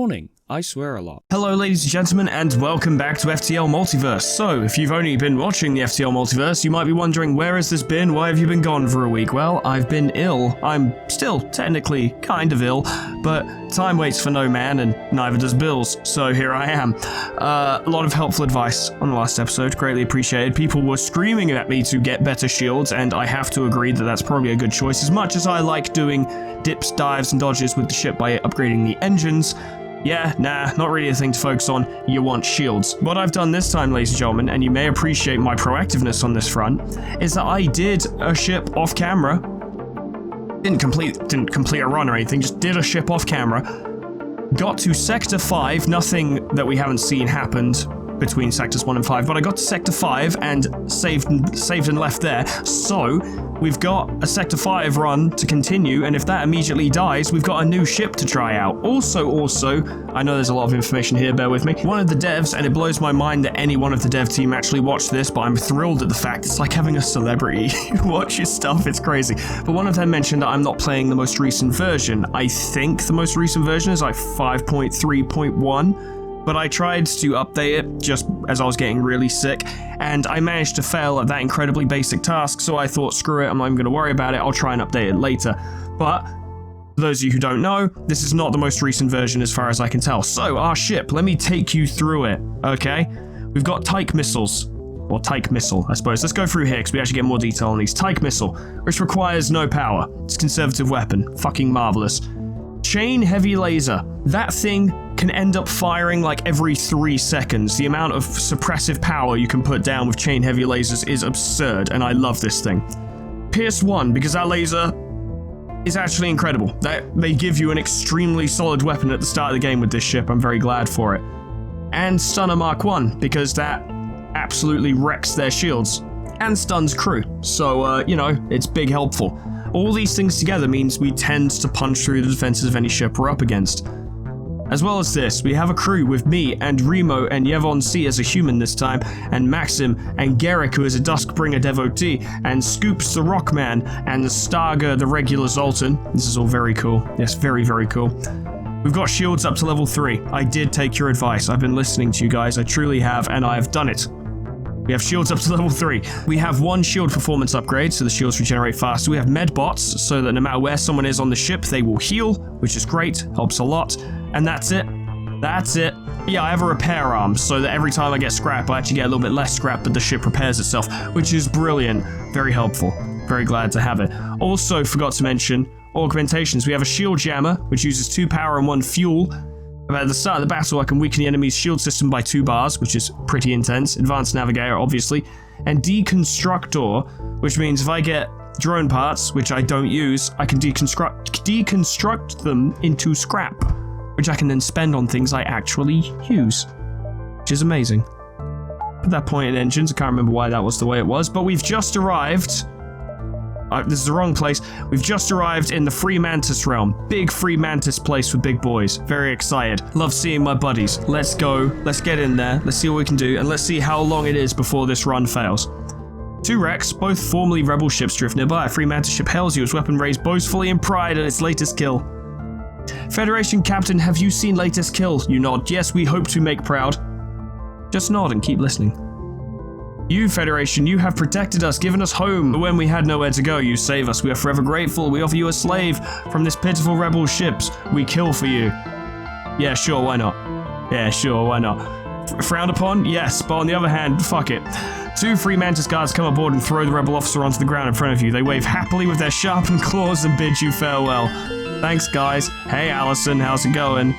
Warning, I swear a lot. Hello ladies and gentlemen, and welcome back to FTL Multiverse. So, if you've only been watching the FTL Multiverse, you might be wondering, where has this been? Why have you been gone for a week? Well, I've been ill. I'm still technically kind of ill, but time waits for no man, and neither does Bill's, so here I am. A lot of helpful advice on the last episode, greatly appreciated. People were screaming at me to get better shields, and I have to agree that that's probably a good choice. As much as I like doing dips, dives, and dodges with the ship by upgrading the engines, yeah, nah, not really a thing to focus on. You want shields. What I've done this time, ladies and gentlemen, and you may appreciate my proactiveness on this front, is that I did a ship off camera. Didn't complete a run or anything, just did a ship off camera. Got to Sector 5, nothing that we haven't seen happened between Sectors 1 and 5, but I got to Sector 5 and saved and left there. So, we've got a Sector 5 run to continue, and if that immediately dies, we've got a new ship to try out. Also, I know there's a lot of information here, bear with me. One of the devs, and it blows my mind that any one of the dev team actually watched this, but I'm thrilled at the fact it's like having a celebrity watch your stuff, it's crazy. But one of them mentioned that I'm not playing the most recent version. I think the most recent version is like 5.3.1. But I tried to update it just as I was getting really sick, and I managed to fail at that incredibly basic task, so I thought, screw it, I'm not even going to worry about it, I'll try and update it later. But, for those of you who don't know, this is not the most recent version as far as I can tell. So, our ship, let me take you through it, okay? We've got Tyke missiles, or Tyke missile, I suppose. Let's go through here, because we actually get more detail on these. Tyke missile, which requires no power. It's a conservative weapon. Fucking marvelous. Chain heavy laser. That thing can end up firing like every 3 seconds. The amount of suppressive power you can put down with chain heavy lasers is absurd, and I love this thing. Pierce 1, because that laser is actually incredible. They give you an extremely solid weapon at the start of the game with this ship. I'm very glad for it. And Stunner Mark 1, because that absolutely wrecks their shields and stuns crew. So, it's big helpful. All these things together means we tend to punch through the defenses of any ship we're up against. As well as this, we have a crew with me and Remo and Yevon C as a human this time, and Maxim and Garrick, who is a Duskbringer devotee, and Scoops the Rockman, and Starga the regular Zoltan. This is all very cool. Yes, very, very cool. We've got shields up to level 3. I did take your advice. I've been listening to you guys. I truly have, and I have done it. We have shields up to level 3. We have 1 shield performance upgrade, so the shields regenerate faster. We have med bots, so that no matter where someone is on the ship, they will heal, which is great, helps a lot. And that's it. That's it. Yeah, I have a repair arm, so that every time I get scrap, I actually get a little bit less scrap, but the ship repairs itself, which is brilliant. Very helpful. Very glad to have it. Also, forgot to mention, augmentations. We have a shield jammer, which uses 2 power and 1 fuel. At the start of the battle, I can weaken the enemy's shield system by 2 bars, which is pretty intense. Advanced Navigator, obviously. And Deconstructor, which means if I get drone parts, which I don't use, I can deconstruct them into scrap, which I can then spend on things I actually use, which is amazing. At that point in engines, I can't remember why that was the way it was, but we've just arrived. This is the wrong place. We've just arrived in the Free Mantis realm. Big Free Mantis place for big boys. Very excited. Love seeing my buddies. Let's go. Let's get in there. Let's see what we can do. And let's see how long it is before this run fails. 2 wrecks, both formerly rebel ships, drift nearby. A Free Mantis ship hails you. Its weapon raised boastfully in pride at its latest kill. Federation Captain, have you seen latest kill? You nod. Yes, we hope to make proud. Just nod and keep listening. You, Federation, you have protected us, given us home. But when we had nowhere to go, you save us. We are forever grateful. We offer you a slave from this pitiful rebel ships. We kill for you. Yeah, sure, why not? Yeah, sure, why not? Frowned upon? Yes, but on the other hand, fuck it. 2 Free Mantis guards come aboard and throw the rebel officer onto the ground in front of you. They wave happily with their sharpened claws and bid you farewell. Thanks, guys. Hey, Allison, how's it going?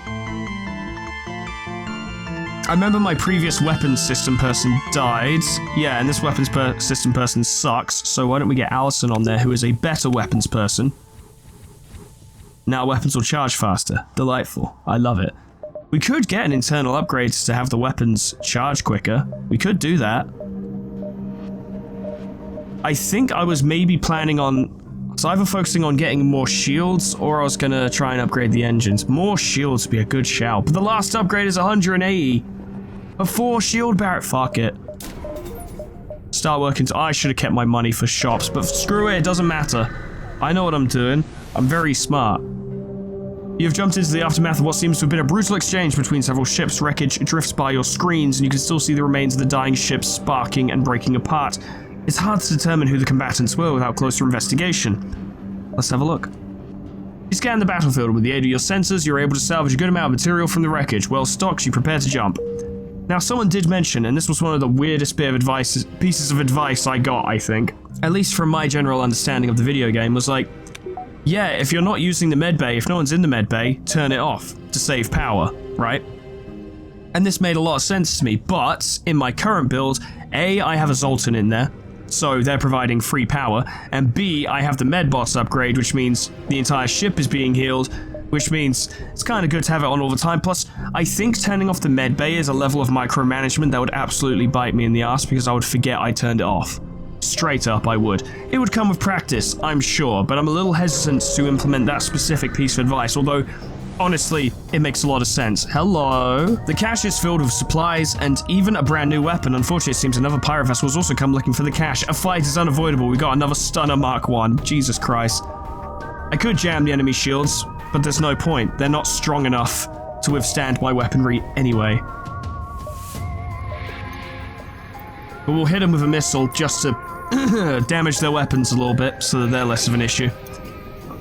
I remember my previous weapons system person died. Yeah, and this weapons system person sucks, so why don't we get Allison on there, who is a better weapons person. Now weapons will charge faster. Delightful. I love it. We could get an internal upgrade to have the weapons charge quicker. We could do that. I think I was maybe planning on... So either focusing on getting more shields, or I was going to try and upgrade the engines. More shields would be a good shout, but the last upgrade is 180. A 4 shield barret, fuck it. Start working, I should have kept my money for shops, but screw it, it doesn't matter. I know what I'm doing. I'm very smart. You've jumped into the aftermath of what seems to have been a brutal exchange between several ships. Wreckage drifts by your screens, and you can still see the remains of the dying ships sparking and breaking apart. It's hard to determine who the combatants were without closer investigation. Let's have a look. You scan the battlefield. With the aid of your sensors, you're able to salvage a good amount of material from the wreckage. Well stocked, you prepare to jump. Now, someone did mention, and this was one of the weirdest pieces of advice I got, I think, at least from my general understanding of the video game, was like, yeah, if you're not using the medbay, if no one's in the medbay, turn it off to save power, right? And this made a lot of sense to me, but in my current build, A, I have a Zoltan in there, so they're providing free power, and B, I have the medbots upgrade, which means the entire ship is being healed, which means it's kind of good to have it on all the time. Plus, I think turning off the medbay is a level of micromanagement that would absolutely bite me in the ass because I would forget I turned it off. Straight up, I would. It would come with practice, I'm sure, but I'm a little hesitant to implement that specific piece of advice, although, honestly, it makes a lot of sense. Hello? The cache is filled with supplies and even a brand new weapon. Unfortunately, it seems another pirate vessel has also come looking for the cache. A fight is unavoidable. We got another Stunner Mark 1. Jesus Christ. I could jam the enemy shields, but there's no point. They're not strong enough to withstand my weaponry anyway. But we'll hit them with a missile just to damage their weapons a little bit so that they're less of an issue.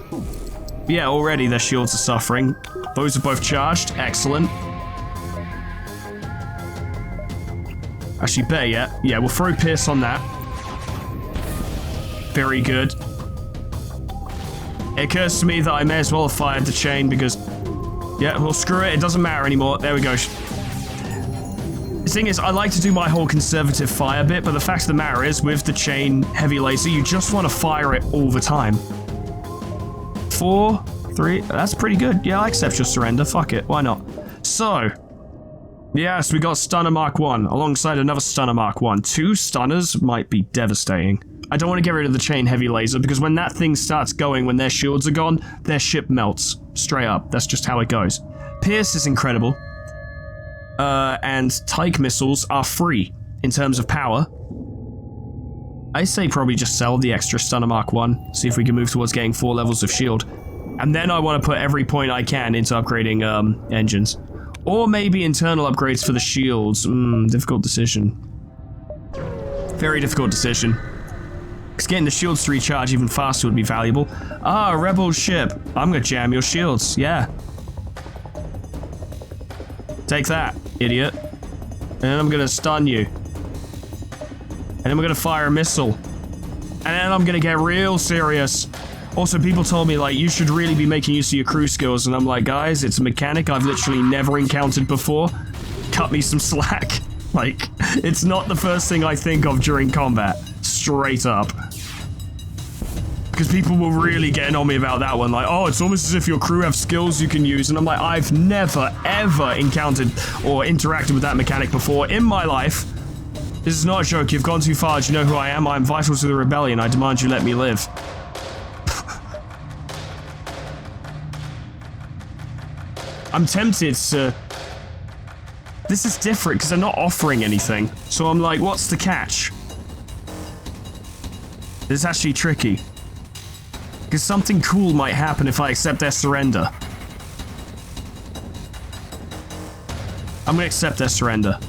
But yeah, already their shields are suffering. Those are both charged. Excellent. Actually, better yet. Yeah, we'll throw Pierce on that. Very good. It occurs to me that I may as well have fired the chain because... yeah, well, screw it. It doesn't matter anymore. There we go. The thing is, I like to do my whole conservative fire bit, but the fact of the matter is, with the chain heavy laser, you just want to fire it all the time. 4, 3, that's pretty good. Yeah, I accept your surrender. Fuck it, why not? So, yes, we got Stunner Mark 1 alongside another Stunner Mark 1. 2 stunners might be devastating. I don't want to get rid of the chain heavy laser because when that thing starts going, when their shields are gone, their ship melts. Straight up, that's just how it goes. Pierce is incredible. And Tyke missiles are free in terms of power. I say probably just sell the extra Stunner Mark 1, see if we can move towards getting 4 levels of shield. And then I want to put every point I can into upgrading engines. Or maybe internal upgrades for the shields. Difficult decision. Very difficult decision. Because getting the shields to recharge even faster would be valuable. Ah, Rebel ship. I'm gonna jam your shields, yeah. Take that, idiot. And then I'm gonna stun you. And then we're gonna fire a missile. And then I'm gonna get real serious. Also, people told me, like, you should really be making use of your crew skills, and I'm like, guys, it's a mechanic I've literally never encountered before. Cut me some slack. Like, it's not the first thing I think of during combat. Straight up. Because people were really getting on me about that one, like, oh, it's almost as if your crew have skills you can use, and I'm like, I've never, ever encountered or interacted with that mechanic before in my life. This is not a joke, you've gone too far, do you know who I am? I am vital to the rebellion, I demand you let me live. I'm tempted to... This is different, because they're not offering anything, so I'm like, what's the catch? This is actually tricky. Because something cool might happen if I accept their surrender. I'm gonna accept their surrender.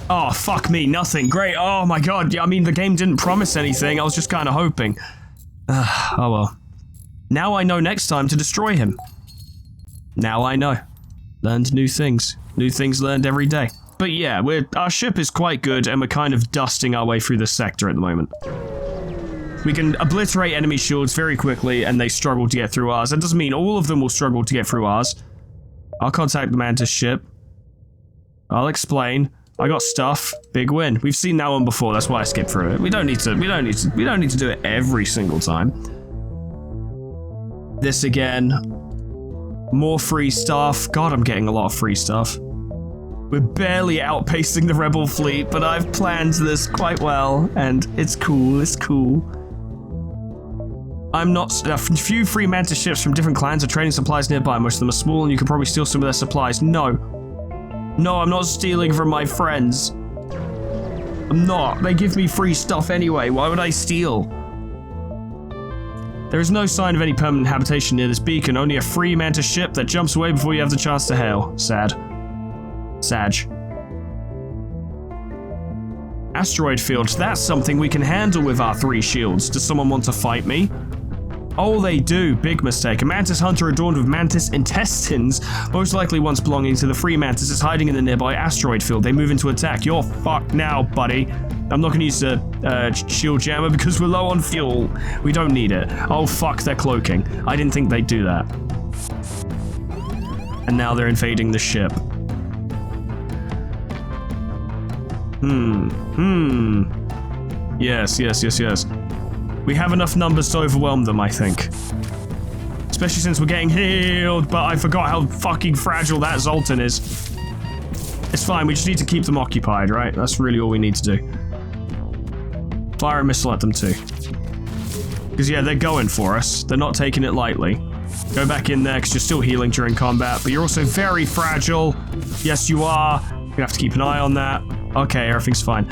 Oh, fuck me, nothing. Great, oh my god. Yeah, I mean, the game didn't promise anything. I was just kind of hoping. Oh well. Now I know next time to destroy him. Now I know. Learned new things. New things learned every day. But yeah, our ship is quite good, and we're kind of dusting our way through this sector at the moment. We can obliterate enemy shields very quickly, and they struggle to get through ours. That doesn't mean all of them will struggle to get through ours. I'll contact the Mantis ship. I'll explain. I got stuff. Big win. We've seen that one before. That's why I skipped through it. We don't need to do it every single time. This again. More free stuff. God, I'm getting a lot of free stuff. We're barely outpacing the rebel fleet, but I've planned this quite well, and it's cool. It's cool. I'm not... A few free Mantis ships from different clans are trading supplies nearby. Most of them are small, and you can probably steal some of their supplies. No. No, I'm not stealing from my friends. I'm not. They give me free stuff anyway. Why would I steal? There is no sign of any permanent habitation near this beacon, only a free mantis ship that jumps away before you have the chance to hail. Sad. Sag. Asteroid field. That's something we can handle with our 3 shields. Does someone want to fight me? Oh, they do. Big mistake. A mantis hunter adorned with mantis intestines, most likely once belonging to the free mantis, is hiding in the nearby asteroid field. They move into attack. You're fucked now, buddy. I'm not going to use the shield jammer because we're low on fuel. We don't need it. Oh, fuck, they're cloaking. I didn't think they'd do that. And now they're invading the ship. Yes. We have enough numbers to overwhelm them, I think. Especially since we're getting healed, but I forgot how fucking fragile that Zoltan is. It's fine, we just need to keep them occupied, right? That's really all we need to do. Fire a missile at them too. Because yeah, they're going for us. They're not taking it lightly. Go back in there because you're still healing during combat, but you're also very fragile. Yes, you are. You're gonna have to keep an eye on that. Okay, everything's fine.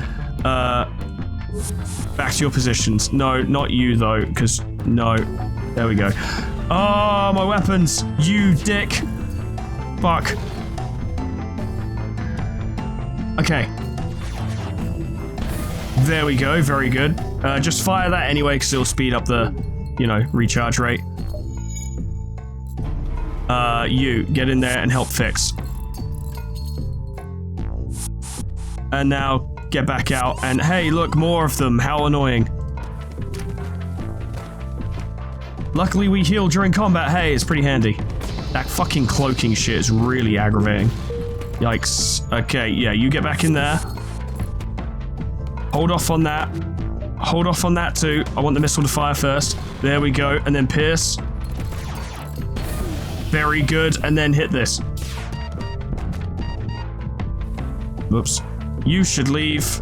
Back to your positions. No, not you though, because no. There we go. Oh, my weapons, you dick. Fuck. Okay. There we go, very good. Just fire that anyway, because it'll speed up the, recharge rate. You, get in there and help fix. And now, get back out, and hey, look, more of them. How annoying. Luckily, we heal during combat. Hey, it's pretty handy. That fucking cloaking shit is really aggravating. Yikes. Okay, yeah, you get back in there. Hold off on that. Hold off on that too. I want the missile to fire first. There we go, and then pierce. Very good, and then hit this. Whoops. You should leave.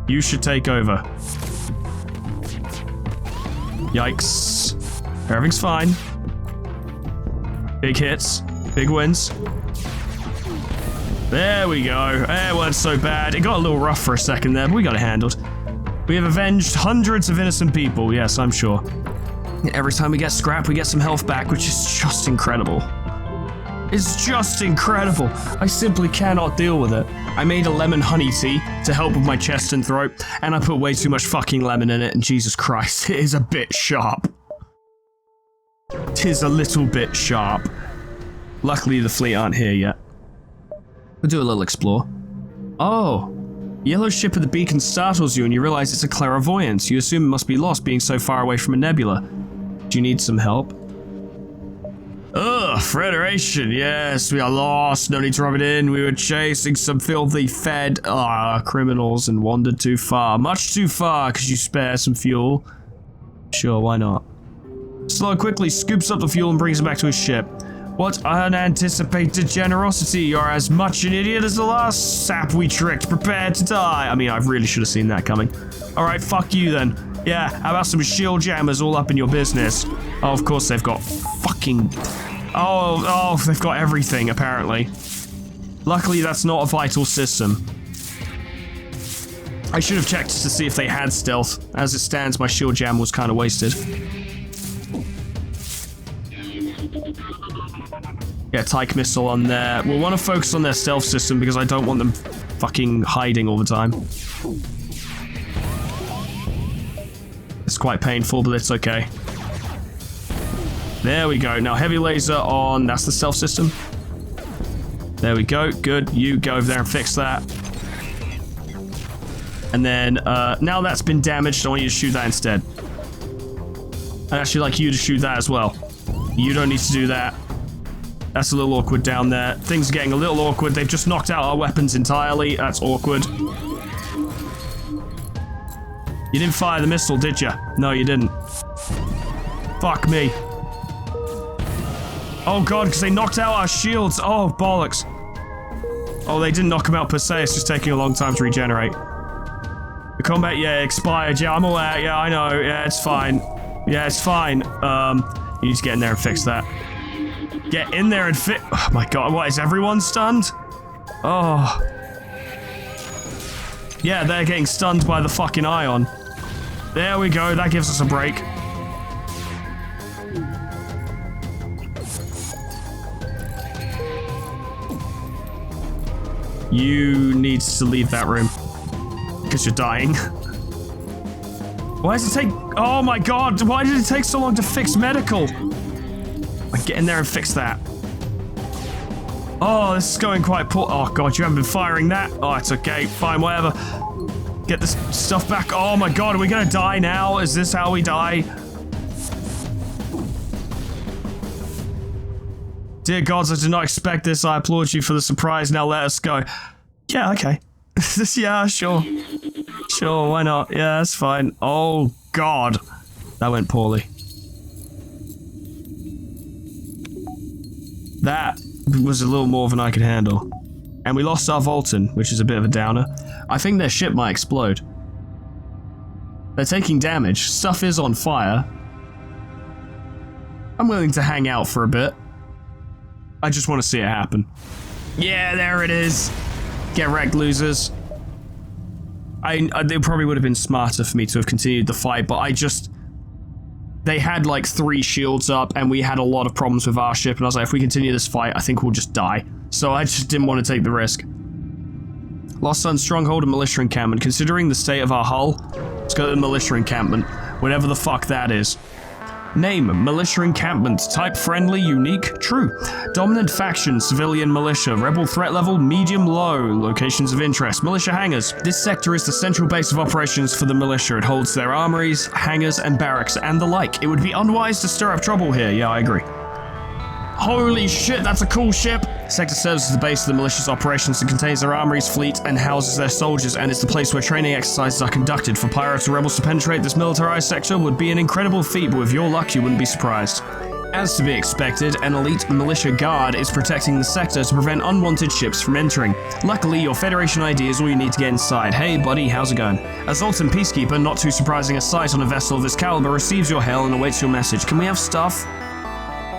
You should take over. Yikes. Everything's fine. Big hits. Big wins. There we go. It wasn't so bad. It got a little rough for a second there, but we got it handled. We have avenged hundreds of innocent people. Yes, I'm sure. Every time we get scrap, we get some health back, which is just incredible. It's just incredible. I simply cannot deal with it. I made a lemon honey tea to help with my chest and throat, and I put way too much fucking lemon in it, and Jesus Christ, it is a bit sharp. Tis a little bit sharp. Luckily, the fleet aren't here yet. We'll do a little explore. Oh, yellow ship at the beacon startles you, and you realize it's a clairvoyance. You assume it must be lost, being so far away from a nebula. Do you need some help? Ugh, Federation, yes, we are lost, no need to rub it in. We were chasing some filthy fed criminals and wandered too far. Much too far, because you spare some fuel. Sure, why not? Slow quickly scoops up the fuel and brings it back to his ship. What unanticipated generosity, you're as much an idiot as the last sap we tricked, prepared to die. I mean, I really should have seen that coming. Alright, fuck you then. Yeah, how about some shield jammers all up in your business? Oh, of course they've got fucking... Oh, they've got everything, apparently. Luckily, that's not a vital system. I should have checked to see if they had stealth. As it stands, my shield jam was kind of wasted. Yeah, Tyke missile on there. We'll want to focus on their stealth system because I don't want them fucking hiding all the time. It's quite painful, but it's okay. There we go. Now heavy laser on, that's the stealth system. There we go. Good. You go over there and fix that. And then, now that's been damaged, I want you to shoot that instead. I'd actually like you to shoot that as well. You don't need to do that. That's a little awkward down there. Things are getting a little awkward. They've just knocked out our weapons entirely. That's awkward. You didn't fire the missile, did you? No, you didn't. Fuck me. Oh god, because they knocked out our shields. Oh, bollocks. Oh, they didn't knock them out per se. It's just taking a long time to regenerate. The combat, yeah, expired. Yeah, I'm aware. Yeah, I know. Yeah, it's fine. Yeah, it's fine. You need to get in there and fix that. Get in there and fix... Oh my god, what, is everyone stunned? Oh. Yeah, they're getting stunned by the fucking ion. There we go, that gives us a break. You need to leave that room. Because you're dying. Why does it take... Oh my god, why did it take so long to fix medical? Get in there and fix that. Oh, this is going quite poor. Oh god, you haven't been firing that. Oh, it's okay, fine, whatever. Get this stuff back. Oh my god, are we gonna die now? Is this how we die? Dear gods, I did not expect this. I applaud you for the surprise. Now let us go. Yeah, okay. Yeah, sure. Sure, why not? Yeah, that's fine. Oh god. That went poorly. That was a little more than I could handle. And we lost our Vulcan, which is a bit of a downer. I think their ship might explode. They're taking damage. Stuff is on fire. I'm willing to hang out for a bit. I just want to see it happen. Yeah, there it is. Get wrecked, losers. They probably would have been smarter for me to have continued the fight, but they had like 3 shields up, and we had a lot of problems with our ship, and I was like, if we continue this fight, I think we'll just die. So I just didn't want to take the risk. Lost Sun Stronghold and Militia Encampment. Considering the state of our hull, let's go to the Militia Encampment. Whatever the fuck that is. Name, Militia Encampment. Type, friendly, unique, true. Dominant faction, civilian militia. Rebel threat level, medium, low. Locations of interest, militia hangars. This sector is the central base of operations for the militia. It holds their armories, hangars, and barracks, and the like. It would be unwise to stir up trouble here. Yeah, I agree. Holy shit, that's a cool ship! Sector serves as the base of the militia's operations and contains their armories, fleet, and houses their soldiers, and is the place where training exercises are conducted. For pirates or rebels to penetrate this militarized sector would be an incredible feat, but with your luck you wouldn't be surprised. As to be expected, an elite militia guard is protecting the sector to prevent unwanted ships from entering. Luckily, your Federation ID is all you need to get inside. Hey buddy, how's it going? A Zoltan Peacekeeper, not too surprising a sight on a vessel of this caliber, receives your hail and awaits your message. Can we have stuff?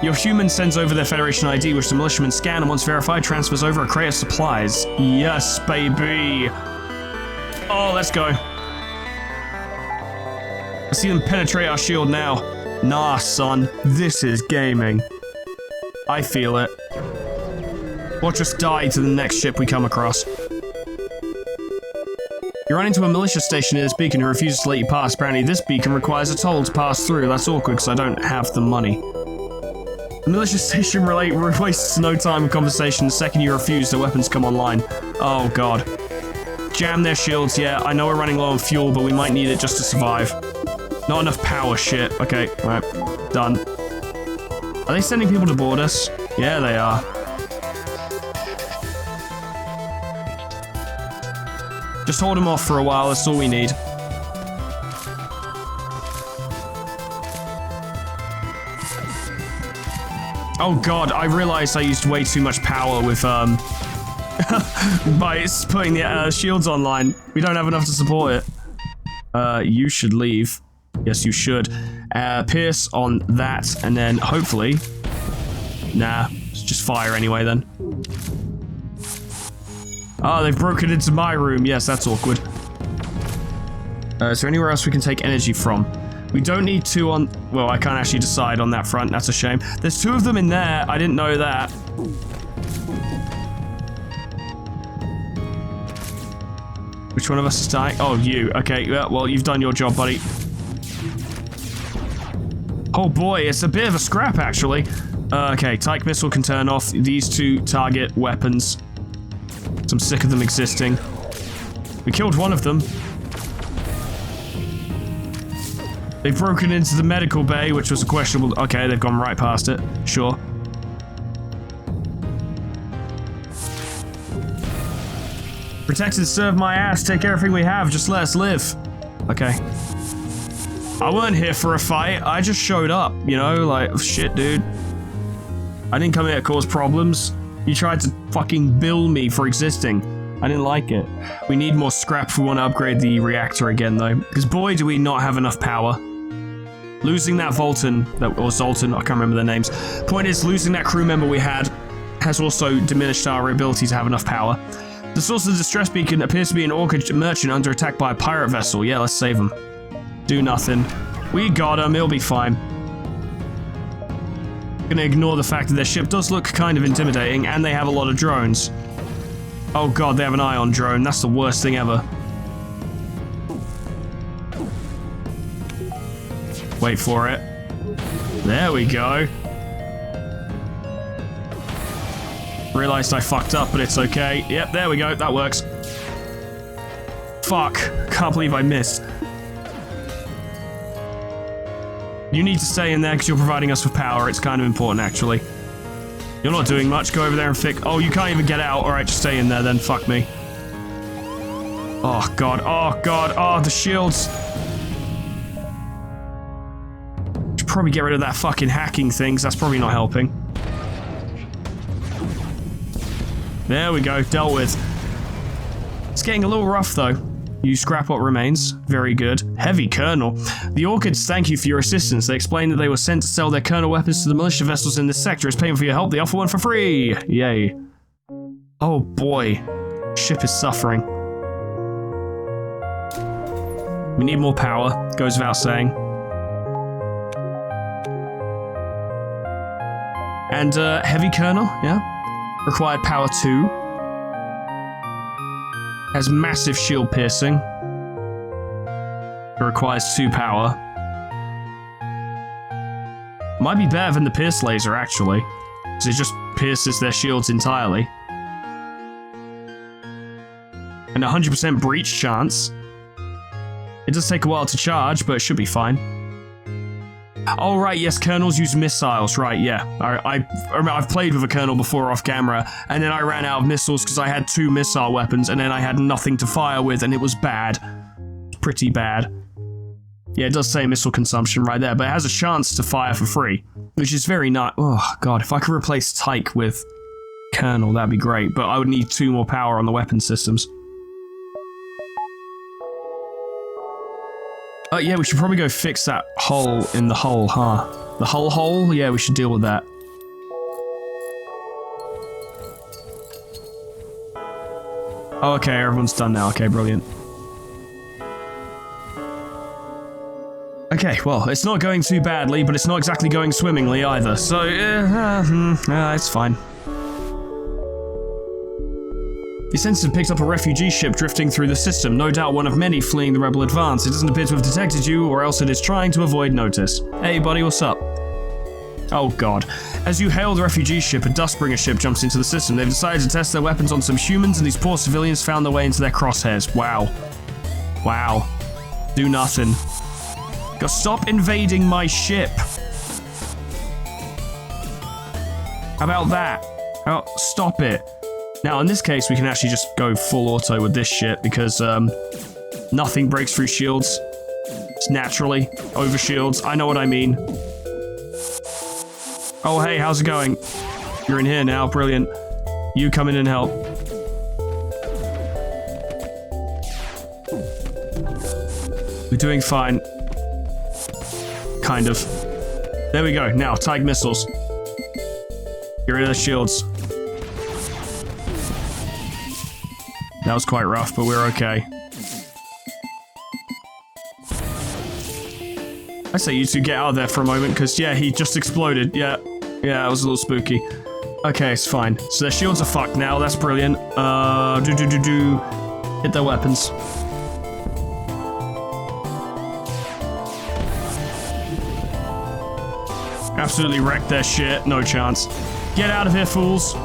Your human sends over their Federation ID, which the militiamen scan, and once verified, transfers over a crate of supplies. Yes, baby! Oh, let's go. I see them penetrate our shield now. Nah, son. This is gaming. I feel it. Or just die to the next ship we come across. You run into a militia station near this beacon who refuses to let you pass. Apparently, this beacon requires a toll to pass through. That's awkward because I don't have the money. The militia station wastes no time in conversation. The second you refuse, their weapons come online. Oh god. Jam their shields, yeah, I know we're running low on fuel, but we might need it just to survive. Not enough power, shit. Okay, right, done. Are they sending people to board us? Yeah, they are. Just hold them off for a while, that's all we need. Oh god, I realized I used way too much power with, by putting the shields online. We don't have enough to support it. You should leave. Yes, you should. Pierce on that, and then hopefully... Nah, just fire anyway then. Oh, they've broken into my room. Yes, that's awkward. Is there anywhere else we can take energy from? We don't need 2 on... Well, I can't actually decide on that front. That's a shame. There's 2 of them in there. I didn't know that. Which one of us is dying? Oh, you. Okay, yeah, well, you've done your job, buddy. Oh boy, it's a bit of a scrap, actually. Okay, Tyke missile can turn off. These 2 target weapons. So I'm sick of them existing. We killed one of them. They've broken into the medical bay, which was a questionable... Okay, they've gone right past it. Sure. Protect and serve my ass. Take everything we have. Just let us live. Okay. I weren't here for a fight. I just showed up, you know? Like, shit, dude. I didn't come here to cause problems. You tried to fucking bill me for existing. I didn't like it. We need more scrap if we want to upgrade the reactor again, though. Because boy, do we not have enough power. Losing that Vulcan, or Zoltan, I can't remember their names. Point is, losing that crew member we had has also diminished our ability to have enough power. The source of the distress beacon appears to be an orchid merchant under attack by a pirate vessel. Yeah, let's save him. Do nothing. We got him, it'll be fine. Gonna ignore the fact that their ship does look kind of intimidating, and they have a lot of drones. Oh god, they have an ion drone. That's the worst thing ever. Wait for it. There we go. Realized I fucked up, but it's okay. Yep, there we go. That works. Fuck. Can't believe I missed. You need to stay in there because you're providing us with power. It's kind of important, actually. You're not doing much. Go over there and fix... Oh, you can't even get out. Alright, just stay in there then. Fuck me. Oh, God. Oh, God. Oh, the shields. Should probably get rid of that fucking hacking thing, because that's probably not helping. There we go. Dealt with. It's getting a little rough, though. You scrap what remains. Very good. Heavy Colonel. The Orchids thank you for your assistance. They explain that they were sent to sell their Colonel weapons to the militia vessels in this sector. As payment for your help, they offer one for free. Yay. Oh boy. Ship is suffering. We need more power. Goes without saying. And Heavy Colonel, yeah? Required power 2. Has massive shield piercing. It requires 2 power. Might be better than the pierce laser, actually. Because it just pierces their shields entirely. And 100% breach chance. It does take a while to charge, but it should be fine. Oh, right, yes, Colonels use missiles, right, yeah. I've played with a Colonel before off camera, and then I ran out of missiles because I had 2 missile weapons, and then I had nothing to fire with, and it was bad. Pretty bad. Yeah, it does say missile consumption right there, but it has a chance to fire for free, which is very nice. Oh, God, if I could replace Tyke with Colonel, that'd be great, but I would need 2 more power on the weapon systems. Yeah, we should probably go fix that hole in the hull, huh? The hull hole? Yeah, we should deal with that. Oh, okay, everyone's done now. Okay, brilliant. Okay, well, it's not going too badly, but it's not exactly going swimmingly either, so, it's fine. The sensor picked up a refugee ship drifting through the system, no doubt one of many fleeing the rebel advance. It doesn't appear to have detected you, or else it is trying to avoid notice. Hey buddy, what's up? Oh god. As you hail the refugee ship, a Dustbringer ship jumps into the system. They've decided to test their weapons on some humans, and these poor civilians found their way into their crosshairs. Wow. Wow. Do nothing. Go stop invading my ship. How about that? Oh, stop it. Now, in this case, we can actually just go full auto with this shit, because, nothing breaks through shields. It's naturally over shields. I know what I mean. Oh, hey, how's it going? You're in here now. Brilliant. You come in and help. We're doing fine. Kind of. There we go. Now, Tyke missiles. Get rid of the shields. That was quite rough, but we're okay. I say you two get out of there for a moment, because, yeah, he just exploded. Yeah, that was a little spooky. Okay, it's fine. So their shields are fucked now. That's brilliant. Hit their weapons. Absolutely wrecked their shit. No chance. Get out of here, fools.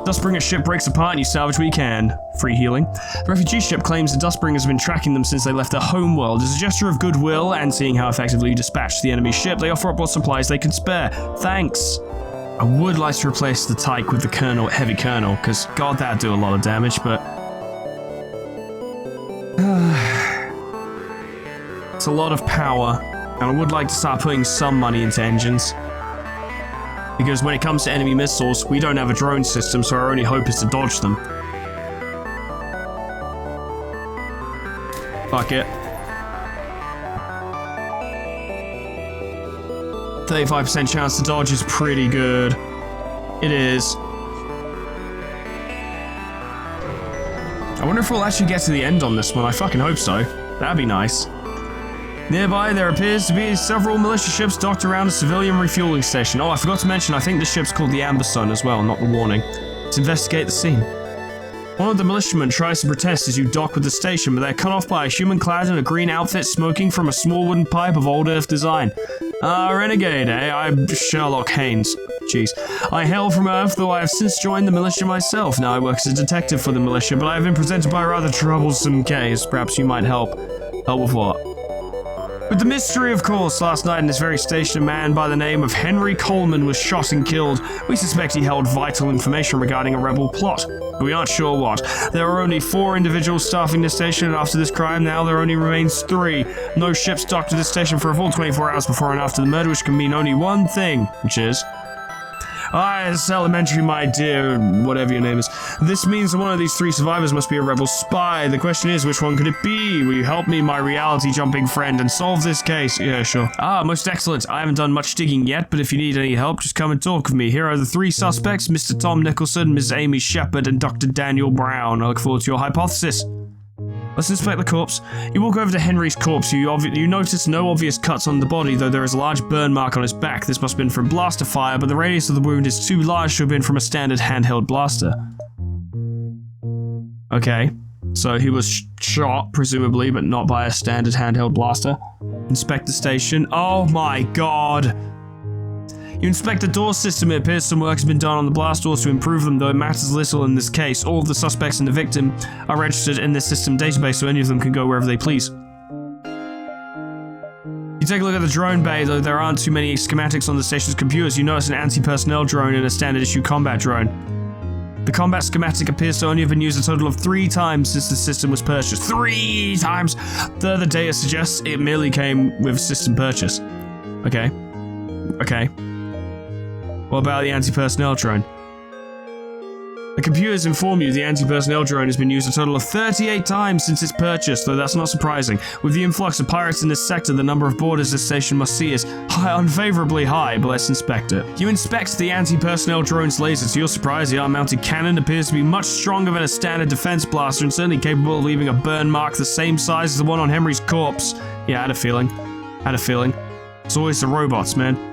Dustbringer ship breaks apart and you salvage what you can. Free healing. The refugee ship claims the Dustbringers have been tracking them since they left their homeworld. As a gesture of goodwill and seeing how effectively you dispatched the enemy ship, they offer up what supplies they can spare. Thanks. I would like to replace the Tyke with the Heavy Colonel, because god, that'd do a lot of damage, but... it's a lot of power, and I would like to start putting some money into engines. Because when it comes to enemy missiles, we don't have a drone system, so our only hope is to dodge them. Fuck it. 35% chance to dodge is pretty good. It is. I wonder if we'll actually get to the end on this one. I fucking hope so. That'd be nice. Nearby, there appears to be several militia ships docked around a civilian refueling station. Oh, I forgot to mention, I think the ship's called the Amber Sun as well, not the Warning. Let's investigate the scene. One of the militiamen tries to protest as you dock with the station, but they're cut off by a human clad in a green outfit smoking from a small wooden pipe of old Earth design. Renegade, eh? I'm Sherlock Haynes. Jeez. I hail from Earth, though I have since joined the militia myself. Now I work as a detective for the militia, but I have been presented by a rather troublesome case. Perhaps you might help. Help with what? With the mystery, of course. Last night in this very station, a man by the name of Henry Coleman was shot and killed. We suspect he held vital information regarding a rebel plot, but we aren't sure what. There are only 4 individuals staffing the station, and after this crime, now there only remains 3. No ships docked to this station for a full 24 hours before and after the murder, which can mean only one thing, which is... it's elementary, my dear, whatever your name is. This means that one of these 3 survivors must be a rebel spy. The question is, which one could it be? Will you help me, my reality-jumping friend, and solve this case? Yeah, sure. Most excellent. I haven't done much digging yet, but if you need any help, just come and talk with me. Here are the 3 suspects, Mr. Tom Nicholson, Ms. Amy Shepard, and Dr. Daniel Brown. I look forward to your hypothesis. Let's inspect the corpse. You walk over to Henry's corpse. You notice no obvious cuts on the body, though there is a large burn mark on his back. This must have been from blaster fire, but the radius of the wound is too large to have been from a standard handheld blaster. Okay, so he was shot, presumably, but not by a standard handheld blaster. Inspect the station. Oh my god! You inspect the door system. It appears some work has been done on the blast doors to improve them, though it matters little in this case. All of the suspects and the victim are registered in this system database, so any of them can go wherever they please. You take a look at the drone bay, though there aren't too many schematics on the station's computers. You notice an anti-personnel drone and a standard-issue combat drone. The combat schematic appears to only have been used a total of 3 times since the system was purchased. 3 times! The data suggests it merely came with system purchase. Okay. What about the anti-personnel drone? The computers inform you the anti-personnel drone has been used a total of 38 times since its purchase, though that's not surprising. With the influx of pirates in this sector, the number of boarders this station must see is unfavorably high, but let's inspect it. You inspect the anti-personnel drone's laser. To your surprise, the arm-mounted cannon appears to be much stronger than a standard defense blaster and certainly capable of leaving a burn mark the same size as the one on Henry's corpse. Yeah, I had a feeling. It's always the robots, man.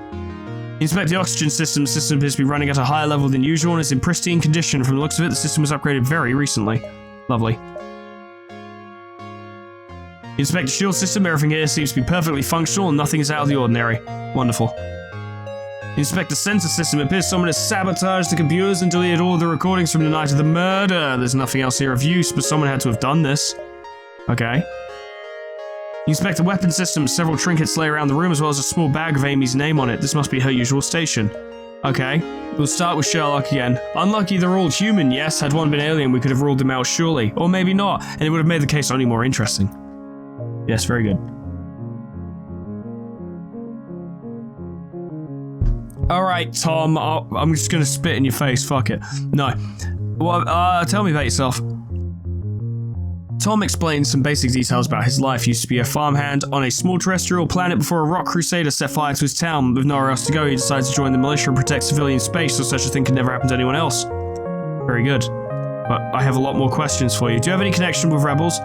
You inspect the oxygen system. The system appears to be running at a higher level than usual and is in pristine condition. From the looks of it, the system was upgraded very recently. Lovely. You inspect the shield system. Everything here seems to be perfectly functional and nothing is out of the ordinary. Wonderful. You inspect the sensor system. It appears someone has sabotaged the computers and deleted all the recordings from the night of the murder. There's nothing else here of use, but someone had to have done this. Okay. You inspect the weapon system. Several trinkets lay around the room, as well as a small bag with Amy's name on it. This must be her usual station. Okay, we'll start with Sherlock again. Unlucky they're all human, yes. Had one been alien, we could have ruled them out surely. Or maybe not, and it would have made the case only more interesting. Yes, very good. Alright, Tom, I'm just gonna spit in your face, fuck it. No. Well, tell me about yourself. Tom explains some basic details about his life. He used to be a farmhand on a small terrestrial planet before a rock crusader set fire to his town. With nowhere else to go, he decided to join the militia and protect civilian space, so such a thing could never happen to anyone else. Very good. But I have a lot more questions for you. Do you have any connection with rebels?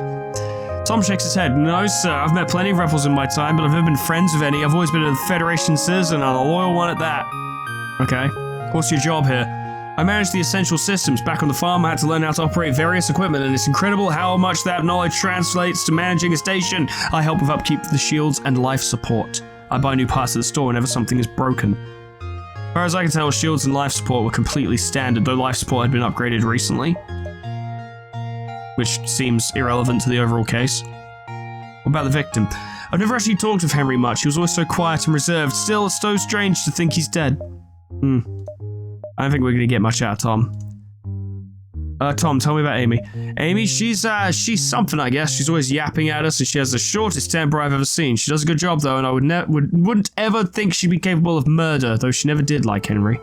Tom shakes his head. No, sir. I've met plenty of rebels in my time, but I've never been friends with any. I've always been a Federation citizen and a loyal one at that. Okay. What's your job here? I manage the essential systems. Back on the farm, I had to learn how to operate various equipment, and it's incredible how much that knowledge translates to managing a station. I help with upkeep of the shields and life support. I buy new parts at the store whenever something is broken. As far as I can tell, shields and life support were completely standard, though life support had been upgraded recently, which seems irrelevant to the overall case. What about the victim? I've never actually talked with Henry much. He was always so quiet and reserved. Still, it's so strange to think he's dead. I don't think we're gonna get much out of Tom. Tom, tell me about Amy. Amy, she's something, I guess. She's always yapping at us, and she has the shortest temper I've ever seen. She does a good job, though, and I wouldn't ever think she'd be capable of murder, though she never did like Henry.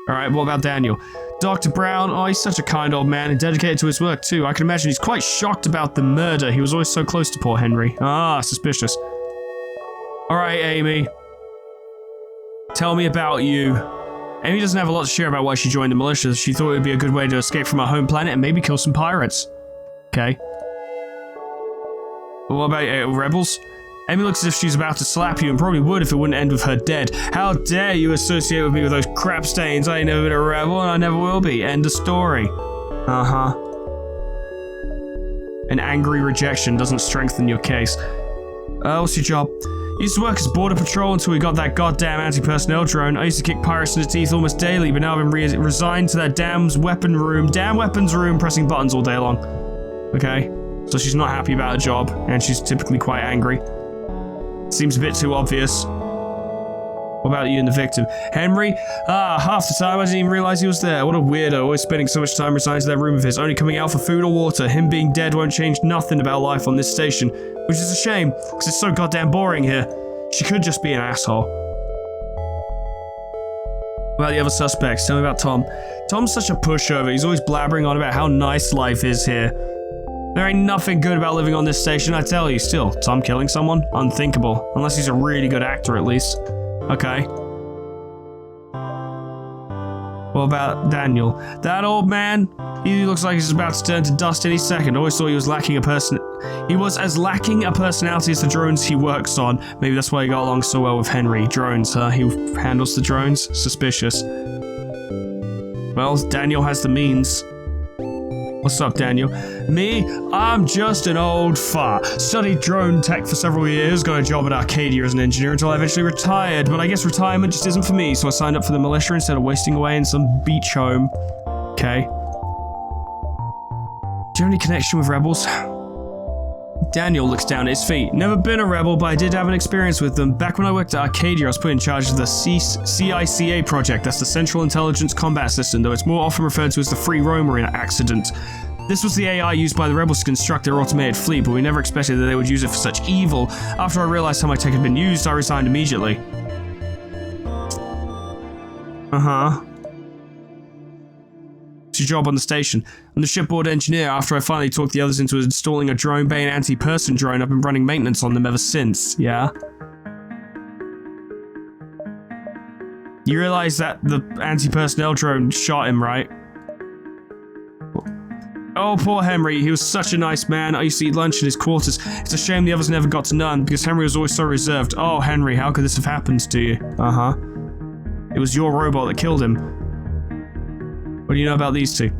Alright, what about Daniel? Dr. Brown, oh, he's such a kind old man and dedicated to his work, too. I can imagine he's quite shocked about the murder. He was always so close to poor Henry. Ah, suspicious. Alright, Amy. Tell me about you. Amy doesn't have a lot to share about why she joined the militia. She thought it would be a good way to escape from her home planet and maybe kill some pirates. Okay. What about rebels? Amy looks as if she's about to slap you and probably would if it wouldn't end with her dead. How dare you associate with me with those crap stains? I ain't never been a rebel and I never will be. End of story. Uh-huh. An angry rejection doesn't strengthen your case. What's your job? Used to work as border patrol until we got that goddamn anti-personnel drone. I used to kick pirates in the teeth almost daily, but now I've been resigned to that damn weapons room, pressing buttons all day long. Okay, so she's not happy about her job, and she's typically quite angry. Seems a bit too obvious. What about you and the victim? Henry? Half the time I didn't even realize he was there. What a weirdo, always spending so much time resigned to that room of his, only coming out for food or water. Him being dead won't change nothing about life on this station, which is a shame, because it's so goddamn boring here. She could just be an asshole. What about the other suspects? Tell me about Tom. Tom's such a pushover. He's always blabbering on about how nice life is here. There ain't nothing good about living on this station, I tell you. Still, Tom killing someone? Unthinkable. Unless he's a really good actor, at least. Okay. What about Daniel? That old man? He looks like he's about to turn to dust any second. Always thought he was He was as lacking a personality as the drones he works on. Maybe that's why he got along so well with Henry. Drones, huh? He handles the drones? Suspicious. Well, Daniel has the means. What's up, Daniel? Me? I'm just an old fart. Studied drone tech for several years, got a job at Arcadia as an engineer until I eventually retired, but I guess retirement just isn't for me, so I signed up for the militia instead of wasting away in some beach home. Okay. Do you have any connection with rebels? Daniel looks down at his feet. Never been a rebel, but I did have an experience with them. Back when I worked at Arcadia, I was put in charge of the CICA project. That's the Central Intelligence Combat System, though it's more often referred to as the Free Roamer accident. This was the AI used by the rebels to construct their automated fleet, but we never expected that they would use it for such evil. After I realized how my tech had been used, I resigned immediately. Uh-huh. Your job on the station. I'm the shipboard engineer. After I finally talked the others into installing a drone bay and anti-person drone, I've been running maintenance on them ever since. Yeah? You realize that the anti-personnel drone shot him, right? Oh, poor Henry. He was such a nice man. I used to eat lunch in his quarters. It's a shame the others never got to none, because Henry was always so reserved. Oh, Henry, how could this have happened to you? Uh-huh. It was your robot that killed him. What do you know about these two?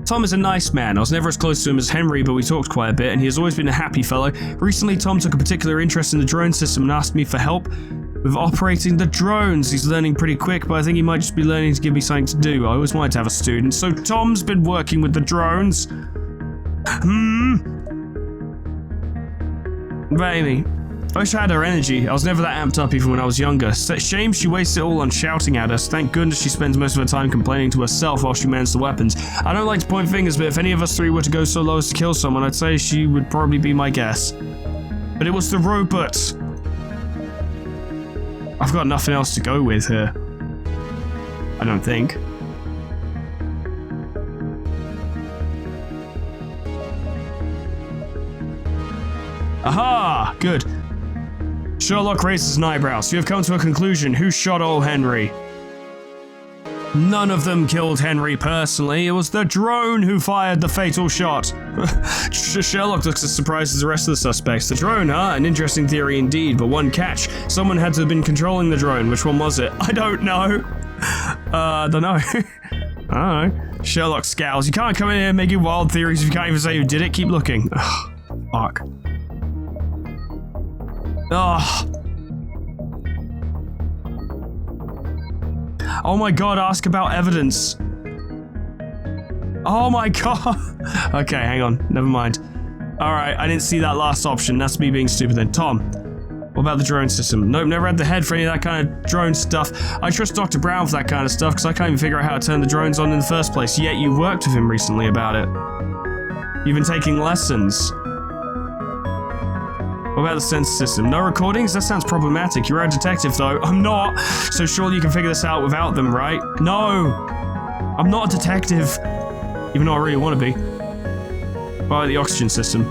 Tom is a nice man. I was never as close to him as Henry, but we talked quite a bit, and he has always been a happy fellow. Recently, Tom took a particular interest in the drone system and asked me for help with operating the drones. He's learning pretty quick, but I think he might just be learning to give me something to do. I always wanted to have a student, so Tom's been working with the drones. Baby. I wish I had her energy. I was never that amped up even when I was younger. Shame she wastes it all on shouting at us. Thank goodness she spends most of her time complaining to herself while she mans the weapons. I don't like to point fingers, but if any of us three were to go so low as to kill someone, I'd say she would probably be my guess. But it was the robots. I've got nothing else to go with here. I don't think. Aha! Good. Sherlock raises an eyebrow. So you have come to a conclusion. Who shot old Henry? None of them killed Henry personally. It was the drone who fired the fatal shot. Sherlock looks as surprised as the rest of the suspects. The drone, huh? An interesting theory indeed, but one catch. Someone had to have been controlling the drone. Which one was it? I don't know. Don't know. I don't know. Sherlock scowls. You can't come in here making wild theories if you can't even say who did it. Keep looking. Ugh, fuck. Ugh. Oh my god, ask about evidence. Oh my god. Okay, hang on. Never mind. Alright, I didn't see that last option. That's me being stupid then. Tom, what about the drone system? Nope, never had the head for any of that kind of drone stuff. I trust Dr. Brown for that kind of stuff because I can't even figure out how to turn the drones on in the first place. Yet you worked with him recently about it. You've been taking lessons. What about the sensor system? No recordings? That sounds problematic. You're a detective, though. I'm not. So surely you can figure this out without them, right? No! I'm not a detective. Even though I really want to be. What about the oxygen system?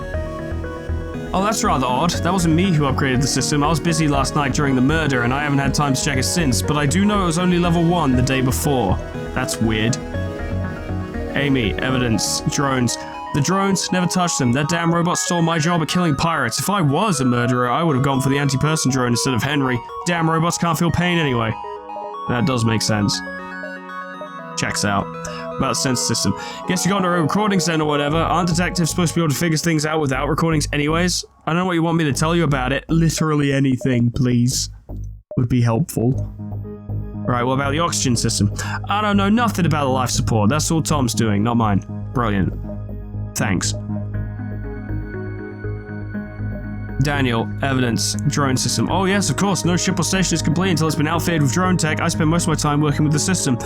Oh, that's rather odd. That wasn't me who upgraded the system. I was busy last night during the murder, and I haven't had time to check it since. But I do know it was only level 1 the day before. That's weird. Amy, evidence, drones. The drones, never touched them. That damn robot stole my job at killing pirates. If I was a murderer, I would have gone for the anti-person drone instead of Henry. Damn robots can't feel pain anyway. That does make sense. Checks out. About the sensor system. Guess you got no recording center or whatever. Aren't detectives supposed to be able to figure things out without recordings anyways? I don't know what you want me to tell you about it. Literally anything, please. Would be helpful. Right, what about the oxygen system? I don't know nothing about the life support. That's all Tom's doing, not mine. Brilliant. Thanks. Daniel, evidence, drone system. Oh yes, of course, no ship or station is complete until it's been outfitted with drone tech. I spend most of my time working with the system.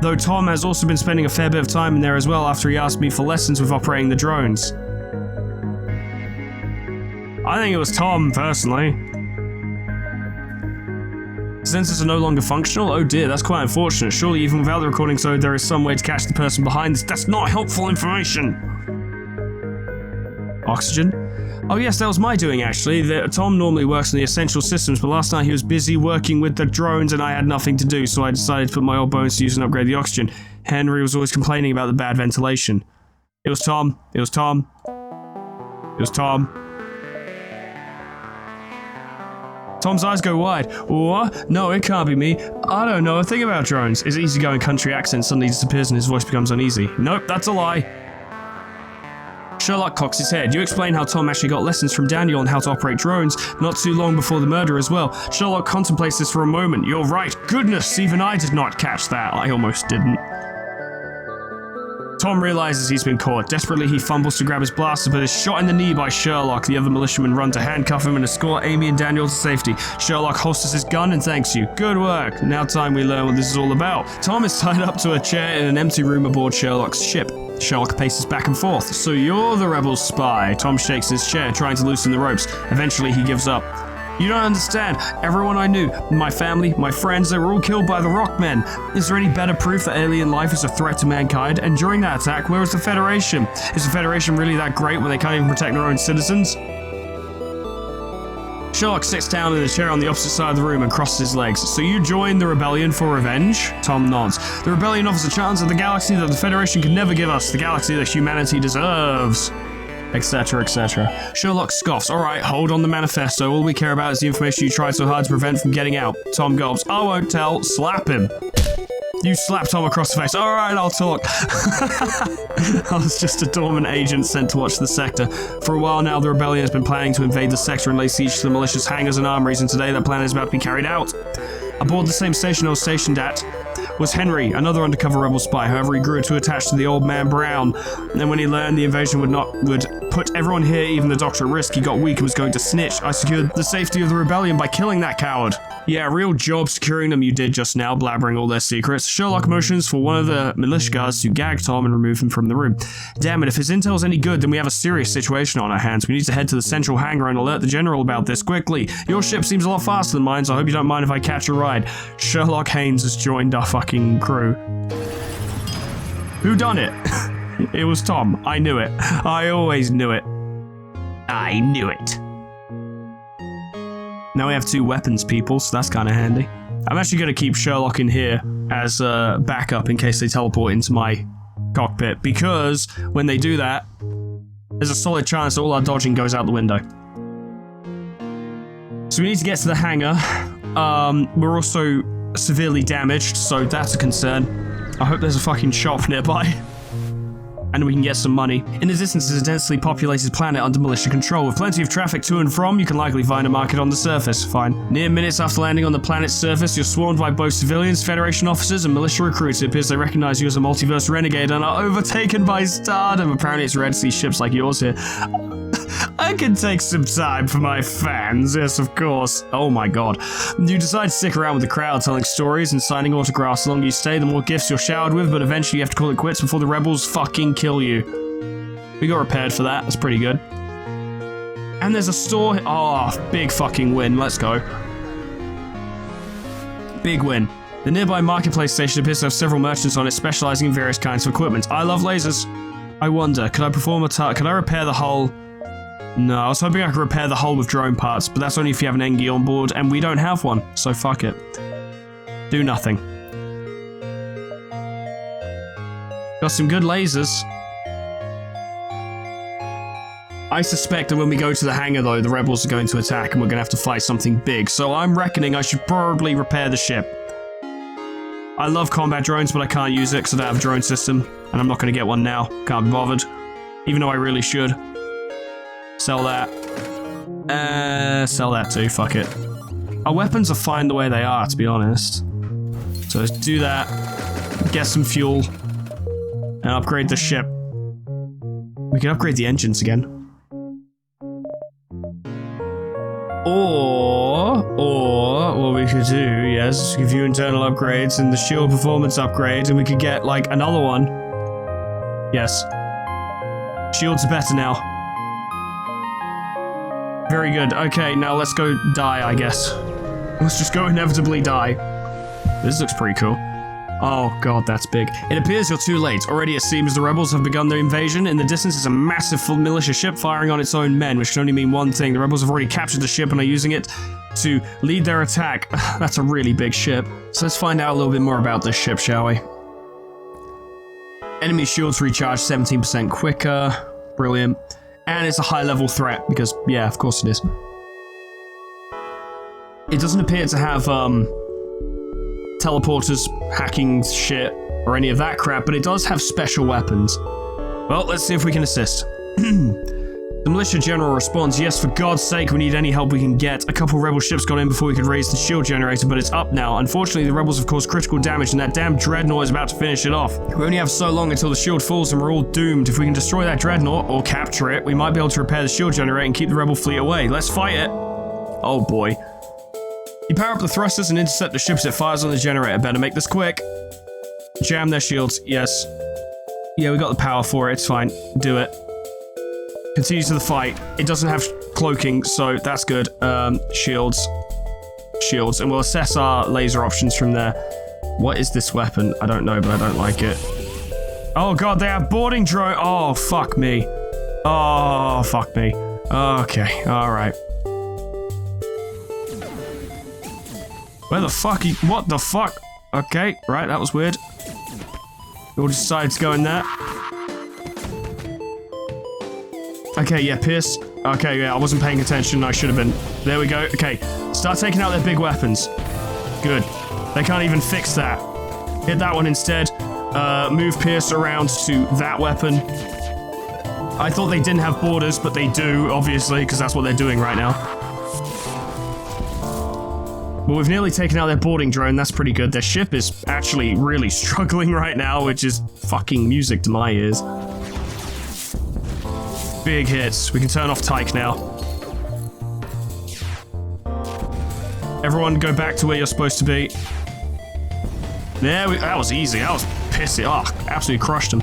Though Tom has also been spending a fair bit of time in there as well after he asked me for lessons with operating the drones. I think it was Tom, personally. Sensors are no longer functional? Oh dear, that's quite unfortunate. Surely even without the recording so there is some way to catch the person behind this. That's not helpful information! Oxygen? Oh yes, that was my doing actually. Tom normally works on the essential systems, but last night he was busy working with the drones and I had nothing to do, so I decided to put my old bones to use and upgrade the oxygen. Henry was always complaining about the bad ventilation. It was Tom. It was Tom. It was Tom. Tom's eyes go wide. What? No, it can't be me. I don't know a thing about drones. His easygoing country accent suddenly disappears and his voice becomes uneasy. Nope, that's a lie. Sherlock cocks his head. You explain how Tom actually got lessons from Daniel on how to operate drones, not too long before the murder as well. Sherlock contemplates this for a moment. You're right. Goodness, even I did not catch that. I almost didn't. Tom realizes he's been caught. Desperately, he fumbles to grab his blaster, but is shot in the knee by Sherlock. The other militiamen run to handcuff him and escort Amy and Daniel to safety. Sherlock holsters his gun and thanks you. Good work. Now time we learn what this is all about. Tom is tied up to a chair in an empty room aboard Sherlock's ship. Sherlock paces back and forth. So you're the rebel spy. Tom shakes his chair, trying to loosen the ropes. Eventually, he gives up. You don't understand. Everyone I knew, my family, my friends, they were all killed by the Rockmen. Is there any better proof that alien life is a threat to mankind? And during that attack, where was the Federation? Is the Federation really that great when they can't even protect their own citizens? Sherlock sits down in a chair on the opposite side of the room and crosses his legs. So you joined the rebellion for revenge? Tom nods. The rebellion offers a chance at the galaxy that the Federation can never give us, the galaxy that humanity deserves. Etc, etc. Sherlock scoffs. Alright, hold on the manifesto. All we care about is the information you tried so hard to prevent from getting out. Tom gulps. I won't tell. Slap him. You slap Tom across the face. Alright, I'll talk. I was just a dormant agent sent to watch the sector. For a while now, the rebellion has been planning to invade the sector and lay siege to the malicious hangars and armories, and today that plan is about to be carried out. Aboard the same station I was stationed at was Henry, another undercover rebel spy. However, he grew too attached to the old man Brown. And then when he learned the invasion would put everyone here, even the doctor, at risk, he got weak and was going to snitch. I secured the safety of the rebellion by killing that coward. Yeah, real job securing them you did just now, blabbering all their secrets. Sherlock motions for one of the militia guards to gag Tom and remove him from the room. Damn it, if his intel's any good, then we have a serious situation on our hands. We need to head to the central hangar and alert the general about this quickly. Your ship seems a lot faster than mine, so I hope you don't mind if I catch a ride. Sherlock Haynes has joined our fucking crew. Who done it? It was Tom. I knew it. I always knew it. I knew it. Now we have 2 weapons, people, so that's kind of handy. I'm actually going to keep Sherlock in here as a backup in case they teleport into my cockpit, because when they do that, there's a solid chance that all our dodging goes out the window. So we need to get to the hangar. We're also severely damaged, so that's a concern. I hope there's a fucking shop nearby. And we can get some money. In the distance is a densely populated planet under militia control. With plenty of traffic to and from, you can likely find a market on the surface. Fine. Near minutes after landing on the planet's surface, you're swarmed by both civilians, Federation officers, and militia recruits. It appears they recognize you as a multiverse renegade and are overtaken by stardom. Apparently it's rare to see ships like yours here. I can take some time for my fans, yes of course. Oh my god. You decide to stick around with the crowd, telling stories and signing autographs. The longer you stay, the more gifts you're showered with, but eventually you have to call it quits before the rebels fucking kill you. We got repaired for that, that's pretty good. And there's a store. Oh, big fucking win, let's go. Big win. The nearby marketplace station appears to have several merchants on it specializing in various kinds of equipment. I love lasers. I wonder, could I perform a task? Could I repair the hull? No, I was hoping I could repair the hull with drone parts, but that's only if you have an Engie on board, and we don't have one, so fuck it. Do nothing. Got some good lasers. I suspect that when we go to the hangar, though, the rebels are going to attack, and we're going to have to fight something big, so I'm reckoning I should probably repair the ship. I love combat drones, but I can't use it because I don't have a drone system. And I'm not going to get one now. Can't be bothered. Even though I really should. Sell that. Sell that too, fuck it. Our weapons are fine the way they are, to be honest. So let's do that. Get some fuel. And upgrade the ship. We can upgrade the engines again. Or what we could do, yes, give you internal upgrades and the shield performance upgrades, and we could get, like, another one. Yes. Shields are better now. Very good. Okay, now let's go die, I guess. Let's just go inevitably die. This looks pretty cool. Oh god, that's big. It appears you're too late. Already it seems the rebels have begun their invasion. In the distance is a massive full militia ship firing on its own men, which can only mean one thing. The rebels have already captured the ship and are using it to lead their attack. That's a really big ship. So let's find out a little bit more about this ship, shall we? Enemy shields recharge 17% quicker. Brilliant. And it's a high-level threat, because, yeah, of course it is. It doesn't appear to have, teleporters, hacking shit, or any of that crap, but it does have special weapons. Well, let's see if we can assist. The militia general responds, yes, for God's sake, we need any help we can get. A couple rebel ships got in before we could raise the shield generator, but it's up now. Unfortunately, the rebels have caused critical damage, and that damn dreadnought is about to finish it off. We only have so long until the shield falls, and we're all doomed. If we can destroy that dreadnought, or capture it, we might be able to repair the shield generator and keep the rebel fleet away. Let's fight it. Oh boy. You power up the thrusters and intercept the ships that fires on the generator. Better make this quick. Jam their shields. Yes. Yeah, we got the power for it. It's fine. Do it. Continue to the fight. It doesn't have cloaking, so that's good. Shields. Shields. And we'll assess our laser options from there. What is this weapon? I don't know, but I don't like it. Oh god, they have boarding drone. Oh, fuck me. Oh, fuck me. Okay, alright. Where the fuck what the fuck? Okay, right, that was weird. We'll decide to go in there. Okay, yeah, Pierce. Okay, yeah, I wasn't paying attention. I should have been. There we go. Okay, start taking out their big weapons. Good. They can't even fix that. Hit that one instead. Move Pierce around to that weapon. I thought they didn't have borders, but they do, obviously, because that's what they're doing right now. Well, we've nearly taken out their boarding drone. That's pretty good. Their ship is actually really struggling right now, which is fucking music to my ears. Big hits. We can turn off Tyke now. Everyone go back to where you're supposed to be. There we... That was easy. That was pissy. Oh, absolutely crushed them.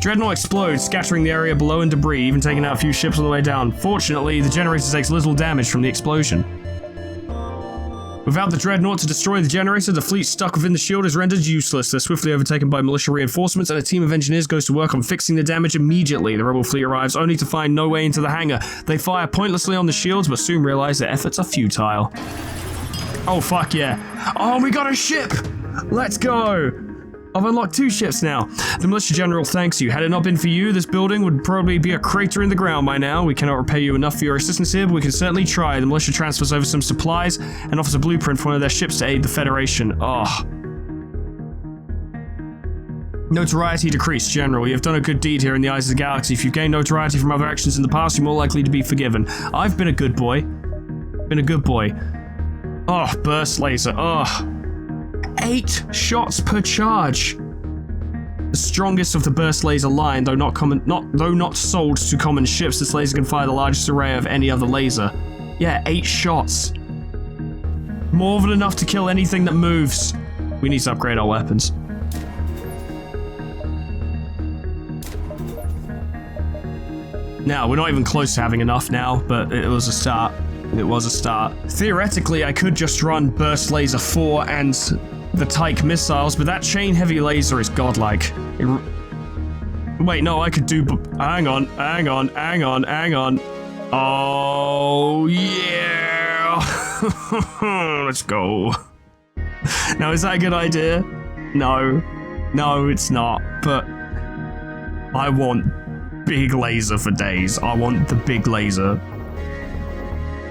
Dreadnought explodes, scattering the area below in debris, even taking out a few ships on the way down. Fortunately, the generator takes little damage from the explosion. Without the dreadnought to destroy the generator, the fleet stuck within the shield is rendered useless. They're swiftly overtaken by militia reinforcements, and a team of engineers goes to work on fixing the damage immediately. The rebel fleet arrives, only to find no way into the hangar. They fire pointlessly on the shields, but soon realize their efforts are futile. Oh, fuck yeah. Oh, we got a ship! Let's go! I've unlocked 2 ships now. The militia general thanks you. Had it not been for you, this building would probably be a crater in the ground by now. We cannot repay you enough for your assistance here, but we can certainly try. The militia transfers over some supplies and offers a blueprint for one of their ships to aid the Federation. Oh. Notoriety decreased, General. You have done a good deed here in the eyes of the galaxy. If you've gained notoriety from other actions in the past, you're more likely to be forgiven. I've been a good boy. Been a good boy. Oh, burst laser. Oh. 8 shots per charge. The strongest of the burst laser line, though not sold to common ships, this laser can fire the largest array of any other laser. Yeah, 8 shots. More than enough to kill anything that moves. We need to upgrade our weapons. Now, we're not even close to having enough now, but it was a start. It was a start. Theoretically, I could just run Burst Laser 4 and the Tyke missiles, but that chain heavy laser is godlike. Wait, no, I could do... Hang on. Oh, yeah! Let's go. Now, is that a good idea? No. No, it's not, but... I want big laser for days. I want the big laser.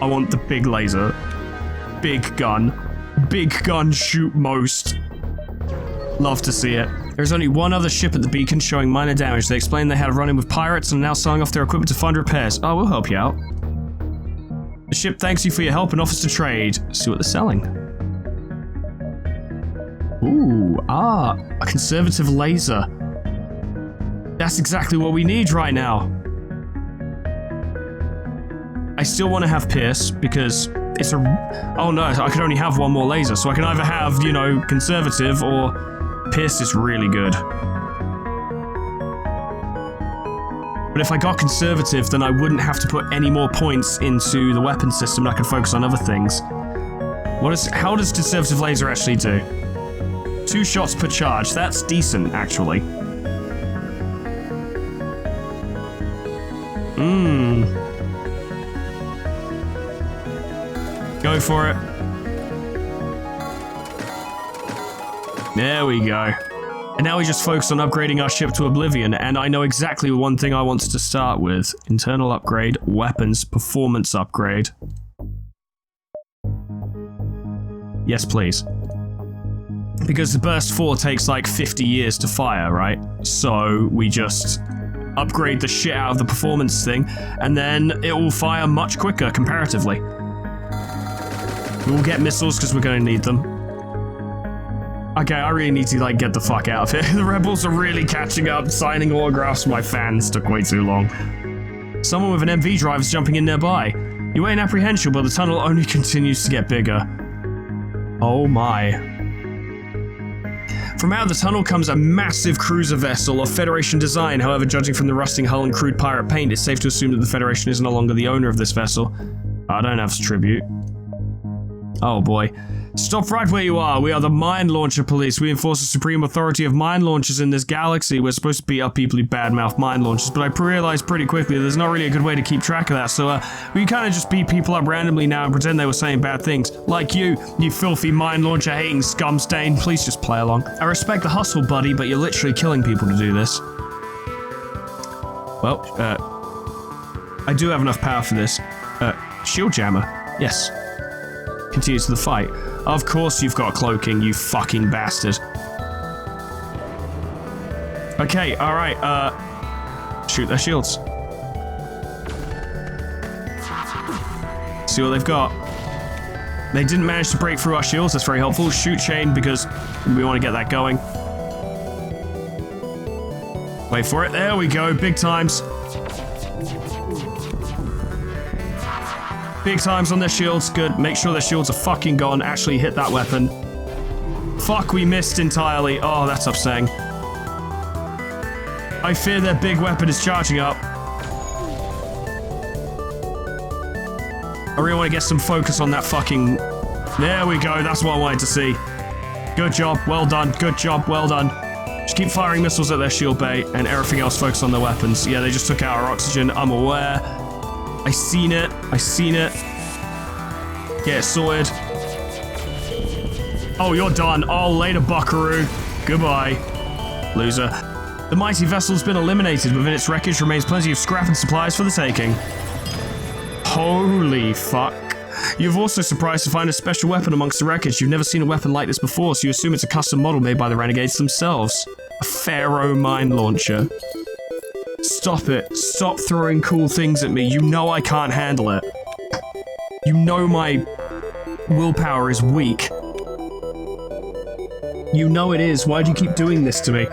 I want the big laser. Big gun. Big gun shoot most. Love to see it. There's only one other ship at the beacon showing minor damage. They explained they had a run-in with pirates and are now selling off their equipment to fund repairs. Oh, we'll help you out. The ship thanks you for your help and offers to trade. See what they're selling. Ooh, a conservative laser. That's exactly what we need right now. I still want to have Pierce because it's a... Oh no, I can only have one more laser, so I can either have, you know, conservative or... Pierce is really good. But if I got conservative, then I wouldn't have to put any more points into the weapon system and I could focus on other things. How does conservative laser actually do? 2 shots per charge. That's decent, actually. Go for it. There we go. And now we just focus on upgrading our ship to Oblivion, and I know exactly one thing I wanted to start with. Internal upgrade, weapons, performance upgrade. Yes, please. Because the Burst 4 takes like 50 years to fire, right? So we just upgrade the shit out of the performance thing, and then it will fire much quicker comparatively. We'll get missiles because we're going to need them. Okay, I really need to, like, get the fuck out of here. The rebels are really catching up. Signing autographs for my fans took way too long. Someone with an MV drive is jumping in nearby. You ain't apprehensive, but the tunnel only continues to get bigger. Oh my. From out of the tunnel comes a massive cruiser vessel of Federation design. However, judging from the rusting hull and crude pirate paint, it's safe to assume that the Federation is no longer the owner of this vessel. I don't have tribute. Oh boy. Stop right where you are. We are the Mine Launcher Police. We enforce the supreme authority of mine launchers in this galaxy. We're supposed to beat up people who badmouth mine launchers, but I realized pretty quickly there's not really a good way to keep track of that, so we kind of just beat people up randomly now and pretend they were saying bad things. Like you filthy mine launcher hating scum stain. Please just play along. I respect the hustle, buddy, but you're literally killing people to do this. Well, I do have enough power for this. Shield jammer. Yes. Continue to the fight. Of course you've got cloaking, you fucking bastard. Okay, alright, shoot their shields. See what they've got. They didn't manage to break through our shields, that's very helpful. Shoot chain, because we want to get that going. Wait for it, there we go, big times. Big times on their shields, good. Make sure their shields are fucking gone. Actually hit that weapon. Fuck, we missed entirely. Oh, that's upsetting. I fear their big weapon is charging up. I really want to get some focus on that fucking... There we go, that's what I wanted to see. Good job, well done, good job, well done. Just keep firing missiles at their shield bay and everything else focus on their weapons. Yeah, they just took out our oxygen, I'm aware. I seen it. Get it sorted. Oh, you're done. Oh, later, buckaroo. Goodbye. Loser. The mighty vessel's been eliminated. Within its wreckage remains plenty of scrap and supplies for the taking. Holy fuck. You've also surprised to find a special weapon amongst the wreckage. You've never seen a weapon like this before, so you assume it's a custom model made by the renegades themselves. A Pharaoh mine launcher. Stop it. Stop throwing cool things at me. You know I can't handle it. You know my willpower is weak. You know it is. Why do you keep doing this to me?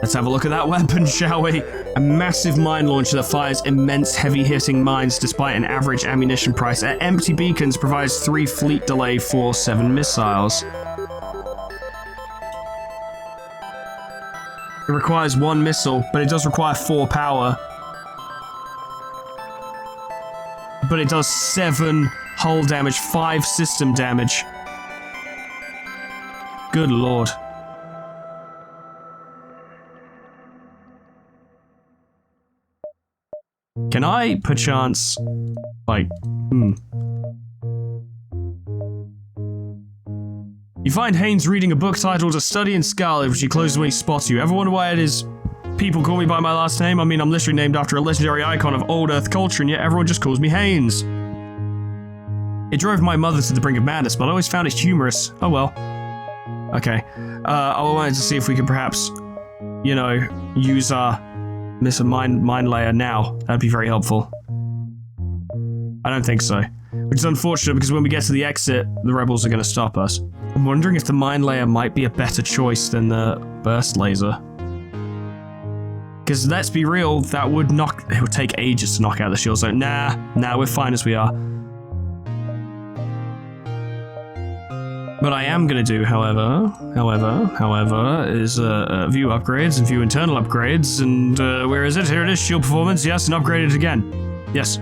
Let's have a look at that weapon, shall we? A massive mine launcher that fires immense heavy-hitting mines despite an average ammunition price. At empty beacons provides 3 fleet delay for 7 missiles. It requires 1 missile, but it does require 4 power. But it does 7 hull damage, 5 system damage. Good lord. Can I, perchance, like, You find Haynes reading a book titled A Study in Scarlet, which he closes when he spots you. Ever wonder why it is people call me by my last name? I mean, I'm literally named after a legendary icon of old Earth culture, and yet everyone just calls me Haynes. It drove my mother to the brink of madness, but I always found it humorous. Oh well. Okay. I wanted to see if we could perhaps, you know, use our missile mine layer now. That'd be very helpful. I don't think so. Which is unfortunate because when we get to the exit, the rebels are going to stop us. I'm wondering if the mine layer might be a better choice than the burst laser. Because let's be real, that would it would take ages to knock out the shield zone. Nah, we're fine as we are. What I am going to do, however, is view upgrades and view internal upgrades, and where is it? Here it is, shield performance, yes, and upgrade it again. Yes.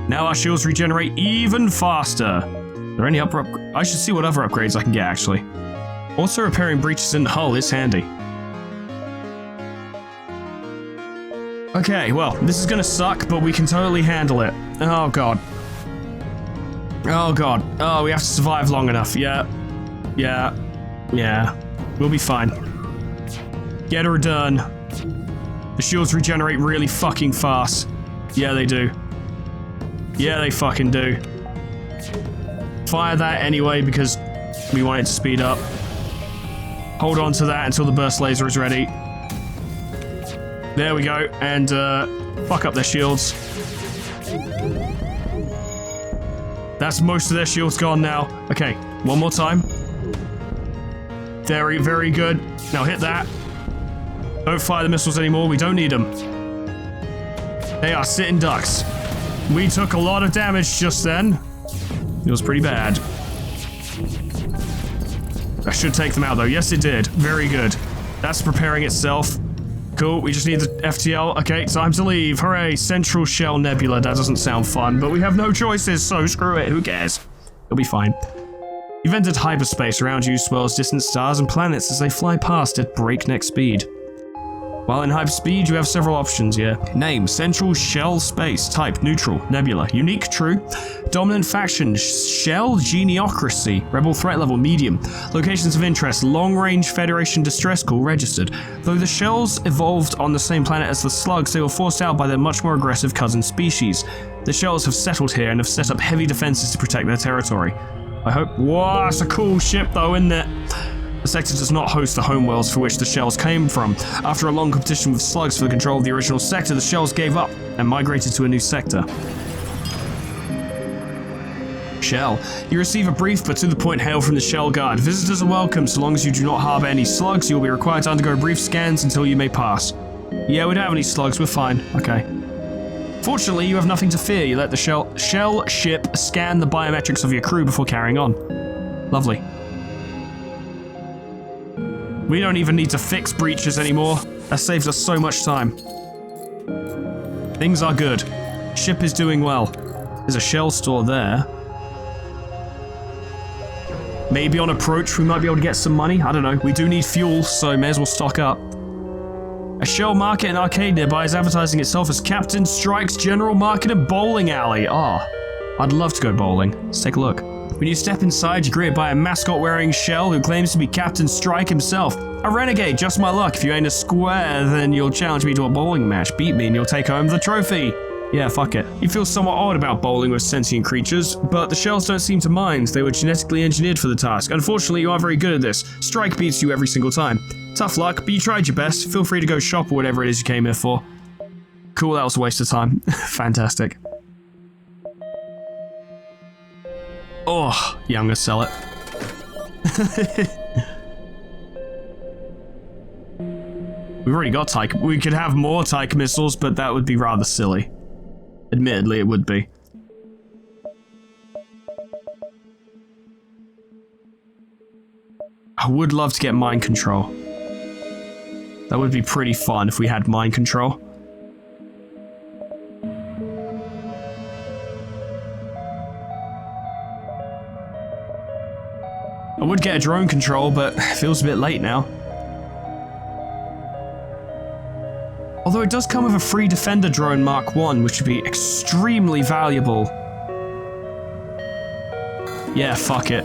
Now our shields regenerate even faster. Are there any I should see what other upgrades I can get, actually. Also, repairing breaches in the hull is handy. Okay, well, this is gonna suck, but we can totally handle it. Oh god. Oh god. Oh, we have to survive long enough. Yeah. We'll be fine. Get her done. The shields regenerate really fucking fast. Yeah, they do. Yeah, they fucking do. Fire that anyway, because we want it to speed up. Hold on to that until the burst laser is ready. There we go, and fuck up their shields. That's most of their shields gone now. Okay, one more time. Very, very good. Now hit that. Don't fire the missiles anymore, we don't need them. They are sitting ducks. We took a lot of damage just then. It was pretty bad. That should take them out though. Yes, it did. Very good. That's preparing itself. Cool, we just need the FTL. Okay, time to leave. Hooray, Central Shell Nebula. That doesn't sound fun, but we have no choices, so screw it. Who cares? It'll be fine. You've entered hyperspace. Around you swirls distant stars and planets as they fly past at breakneck speed. While in hyperspeed, you have several options here. Name, Central Shell Space. Type, neutral. Nebula. Unique, true. Dominant faction, Shell Geniocracy. Rebel threat level, medium. Locations of interest, long-range Federation distress call registered. Though the Shells evolved on the same planet as the Slugs, they were forced out by their much more aggressive cousin species. The Shells have settled here and have set up heavy defenses to protect their territory. I hope... Whoa, that's a cool ship though, isn't it? The sector does not host the homeworlds for which the Shells came from. After a long competition with Slugs for the control of the original sector, the Shells gave up and migrated to a new sector. Shell. You receive a brief but to the point hail from the Shell Guard. Visitors are welcome so long as you do not harbor any slugs. You will be required to undergo brief scans until you may pass. Yeah, we don't have any slugs, we're fine. Okay. Fortunately, you have nothing to fear. You let the Shell ship scan the biometrics of your crew before carrying on. Lovely. We don't even need to fix breaches anymore. That saves us so much time. Things are good. Ship is doing well. There's a shell store there. Maybe on approach we might be able to get some money. I don't know. We do need fuel, so may as well stock up. A shell market and arcade nearby is advertising itself as Captain Strike's General Market and Bowling Alley. I'd love to go bowling. Let's take a look. When you step inside, you're greeted by a mascot-wearing Shell who claims to be Captain Strike himself. A renegade, just my luck. If you ain't a square, then you'll challenge me to a bowling match. Beat me and you'll take home the trophy. Yeah, fuck it. You feel somewhat odd about bowling with sentient creatures, but the Shells don't seem to mind. They were genetically engineered for the task. Unfortunately, you are very good at this. Strike beats you every single time. Tough luck, but you tried your best. Feel free to go shop or whatever it is you came here for. Cool, that was a waste of time. Fantastic. Oh, yeah, I'm gonna sell it. We've already got Tyke. We could have more Tyke missiles, but that would be rather silly. Admittedly, it would be. I would love to get mind control. That would be pretty fun if we had mind control. I would get a drone control, but it feels a bit late now. Although it does come with a free Defender drone Mark 1, which would be extremely valuable. Yeah, fuck it.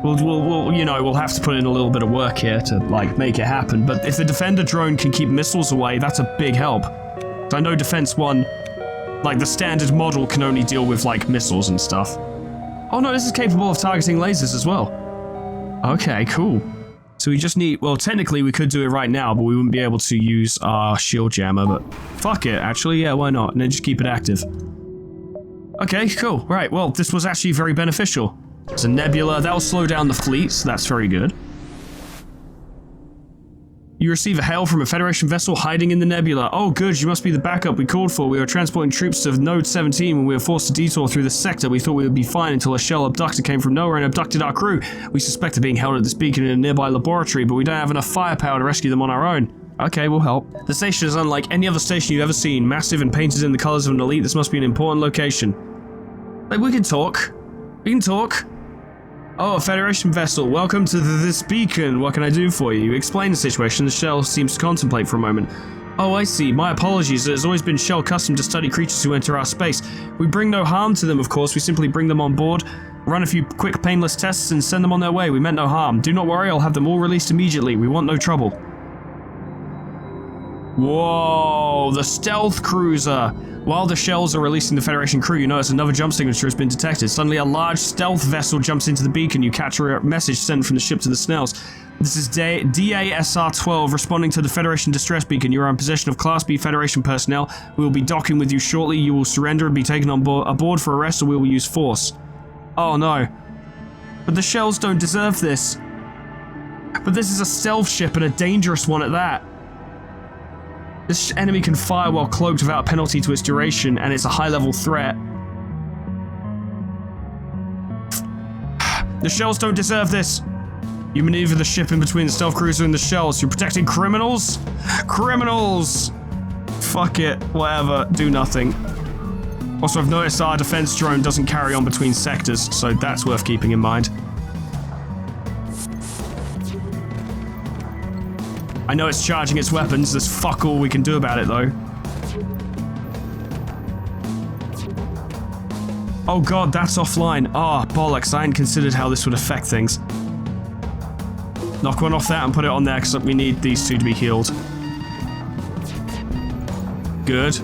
We'll have to put in a little bit of work here to, like, make it happen, but if the Defender drone can keep missiles away, that's a big help. I know Defense 1, Like, the standard model can only deal with, like, missiles and stuff. Oh no, this is capable of targeting lasers as well. Okay, cool. So we just need, well, technically we could do it right now, but we wouldn't be able to use our shield jammer, but fuck it, actually, yeah, why not? And then just keep it active. Okay, cool. Right, well, this was actually very beneficial. There's a nebula, that'll slow down the fleet, so that's very good. You receive a hail from a Federation vessel hiding in the nebula. Oh good, you must be the backup we called for. We were transporting troops to Node 17 when we were forced to detour through the sector. We thought we would be fine until a shell abductor came from nowhere and abducted our crew. We suspect they're being held at this beacon in a nearby laboratory, but we don't have enough firepower to rescue them on our own. Okay, we'll help. The station is unlike any other station you've ever seen. Massive and painted in the colors of an elite. This must be an important location. Like, we can talk. We can talk. Oh, a Federation vessel. Welcome to this beacon. What can I do for you? Explain the situation. The shell seems to contemplate for a moment. Oh, I see. My apologies. It has always been Shell custom to study creatures who enter our space. We bring no harm to them, of course. We simply bring them on board, run a few quick painless tests, and send them on their way. We meant no harm. Do not worry. I'll have them all released immediately. We want no trouble. Whoa, the stealth cruiser. While the shells are releasing the Federation crew, you notice another jump signature has been detected. Suddenly a large stealth vessel jumps into the beacon. You capture a message sent from the ship to the Snells. This is DASR-12 responding to the Federation distress beacon. You are in possession of Class B Federation personnel. We will be docking with you shortly. You will surrender and be taken on aboard for arrest, or we will use force. Oh no. But the shells don't deserve this. But this is a stealth ship and a dangerous one at that. This enemy can fire while cloaked without a penalty to its duration, and it's a high-level threat. The shells don't deserve this. You maneuver the ship in between the stealth cruiser and the shells. You're protecting criminals? Criminals! Fuck it. Whatever. Do nothing. Also, I've noticed our defense drone doesn't carry on between sectors, so that's worth keeping in mind. I know it's charging its weapons, there's fuck all we can do about it though. Oh god, that's offline. Ah, oh, bollocks, I hadn't considered how this would affect things. Knock one off that and put it on there because we need these two to be healed. Good.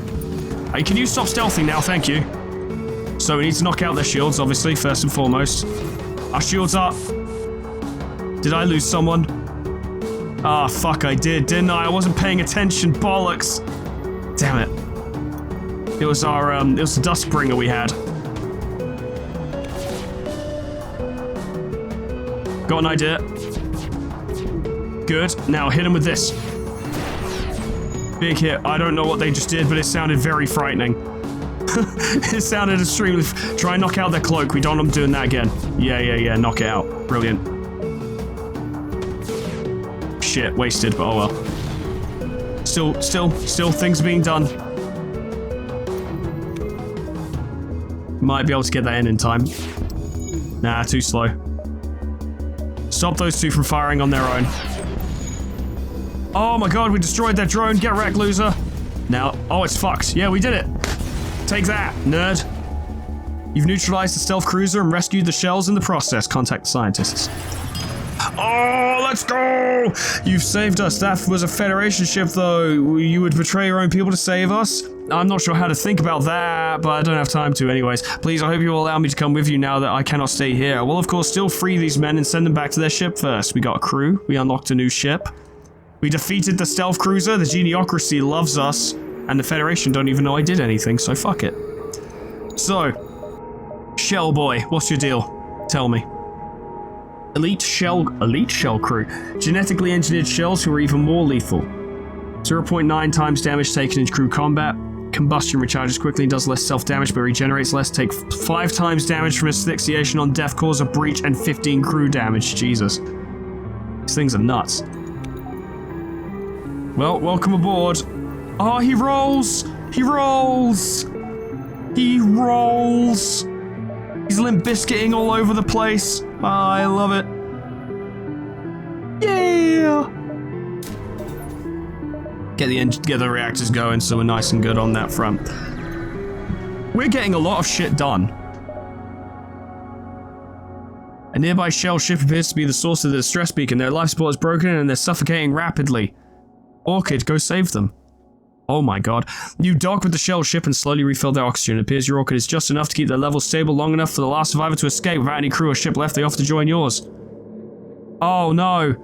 Hey, can you stop stealthing now? Thank you. So we need to knock out their shields, obviously, first and foremost. Our shields up. Did I lose someone? Ah, fuck, I did, didn't I? I wasn't paying attention, bollocks. Damn it. It was our, it was the Dustbringer we had. Got an idea. Good, now hit him with this. Big hit. I don't know what they just did, but it sounded very frightening. It sounded extremely... Try and knock out their cloak. We don't want them doing that again. Yeah, knock it out. Brilliant. Shit, wasted, but oh well. Still things are being done. Might be able to get that in time. Nah, too slow. Stop those two from firing on their own. Oh my god, we destroyed their drone. Get wrecked, loser. Now, oh, it's fucked. Yeah, we did it. Take that, nerd. You've neutralized the stealth cruiser and rescued the shells in the process. Contact the scientists. Oh, let's go! You've saved us. That was a Federation ship, though. You would betray your own people to save us? I'm not sure how to think about that, but I don't have time to anyways. Please, I hope you will allow me to come with you now that I cannot stay here. We'll, of course, still free these men and send them back to their ship first. We got a crew. We unlocked a new ship. We defeated the stealth cruiser. The Geniocracy loves us. And the Federation don't even know I did anything, so fuck it. So, Shell Boy, what's your deal? Tell me. Elite shell crew. Genetically engineered shells who are even more lethal. 0.9 times damage taken in crew combat. Combustion recharges quickly and does less self-damage but regenerates less. Take 5 times damage from asphyxiation on death, cause a breach, and 15 crew damage. Jesus. These things are nuts. Well, welcome aboard. Oh, he rolls! He rolls! He rolls! He's Limp Bizkitting all over the place. Oh, I love it. Yeah! Get the reactors going so we're nice and good on that front. We're getting a lot of shit done. A nearby shell ship appears to be the source of the distress beacon. Their life support is broken and they're suffocating rapidly. Orchid, go save them. Oh my god. You dock with the shell ship and slowly refill their oxygen. It appears your rocket is just enough to keep their levels stable long enough for the last survivor to escape. Without any crew or ship left, they offer to join yours. Oh no.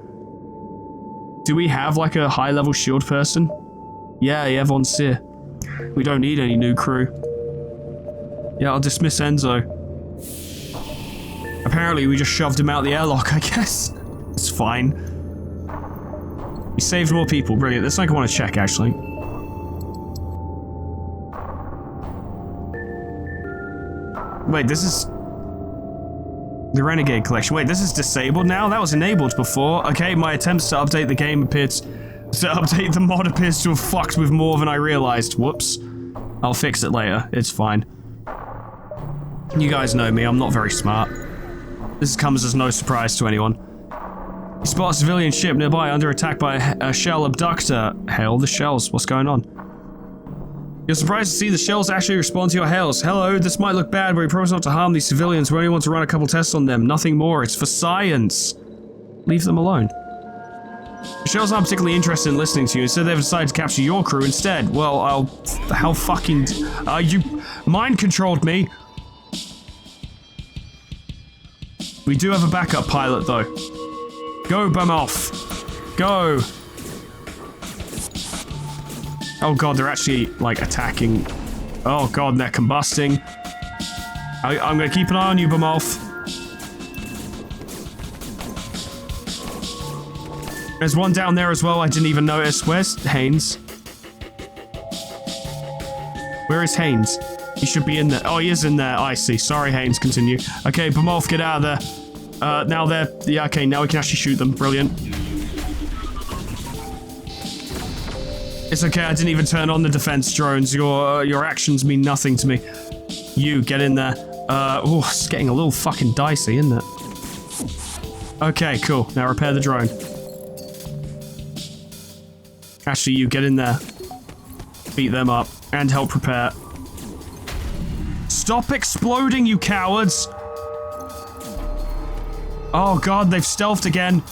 Do we have like a high-level shield person? Yeah, Von Seer. We don't need any new crew. Yeah, I'll dismiss Enzo. Apparently, we just shoved him out the airlock, I guess. It's fine. We saved more people. Brilliant. That's something I want to check, actually. Wait, this is... the Renegade Collection. Wait, this is disabled now? That was enabled before. Okay, my attempts to update the game appears... to update the mod appears to have fucked with more than I realized. Whoops. I'll fix it later. It's fine. You guys know me. I'm not very smart. This comes as no surprise to anyone. You spot a civilian ship nearby under attack by a shell abductor. Hail the shells. What's going on? You're surprised to see the shells actually respond to your hails. Hello, this might look bad, but we promise not to harm these civilians. We only want to run a couple tests on them. Nothing more. It's for science. Leave them alone. The shells aren't particularly interested in listening to you. Instead, they've decided to capture your crew instead. Well, how fucking... you mind-controlled me. We do have a backup pilot, though. Go, Bummelf. Go. Oh god, they're actually, like, attacking. Oh god, they're combusting. I'm gonna keep an eye on you, Bummelf. There's one down there as well, I didn't even notice. Where's Haynes? Where is Haynes? He should be in there. Oh, he is in there. I see. Sorry, Haynes, continue. Okay, Bummelf, get out of there. Now they're... yeah, okay, now we can actually shoot them. Brilliant. It's okay, I didn't even turn on the defense drones. Your actions mean nothing to me. You, get in there. Oh, it's getting a little fucking dicey, isn't it? Okay, cool. Now repair the drone. Actually, you, get in there. Beat them up. And help repair. Stop exploding, you cowards! Oh god, they've stealthed again.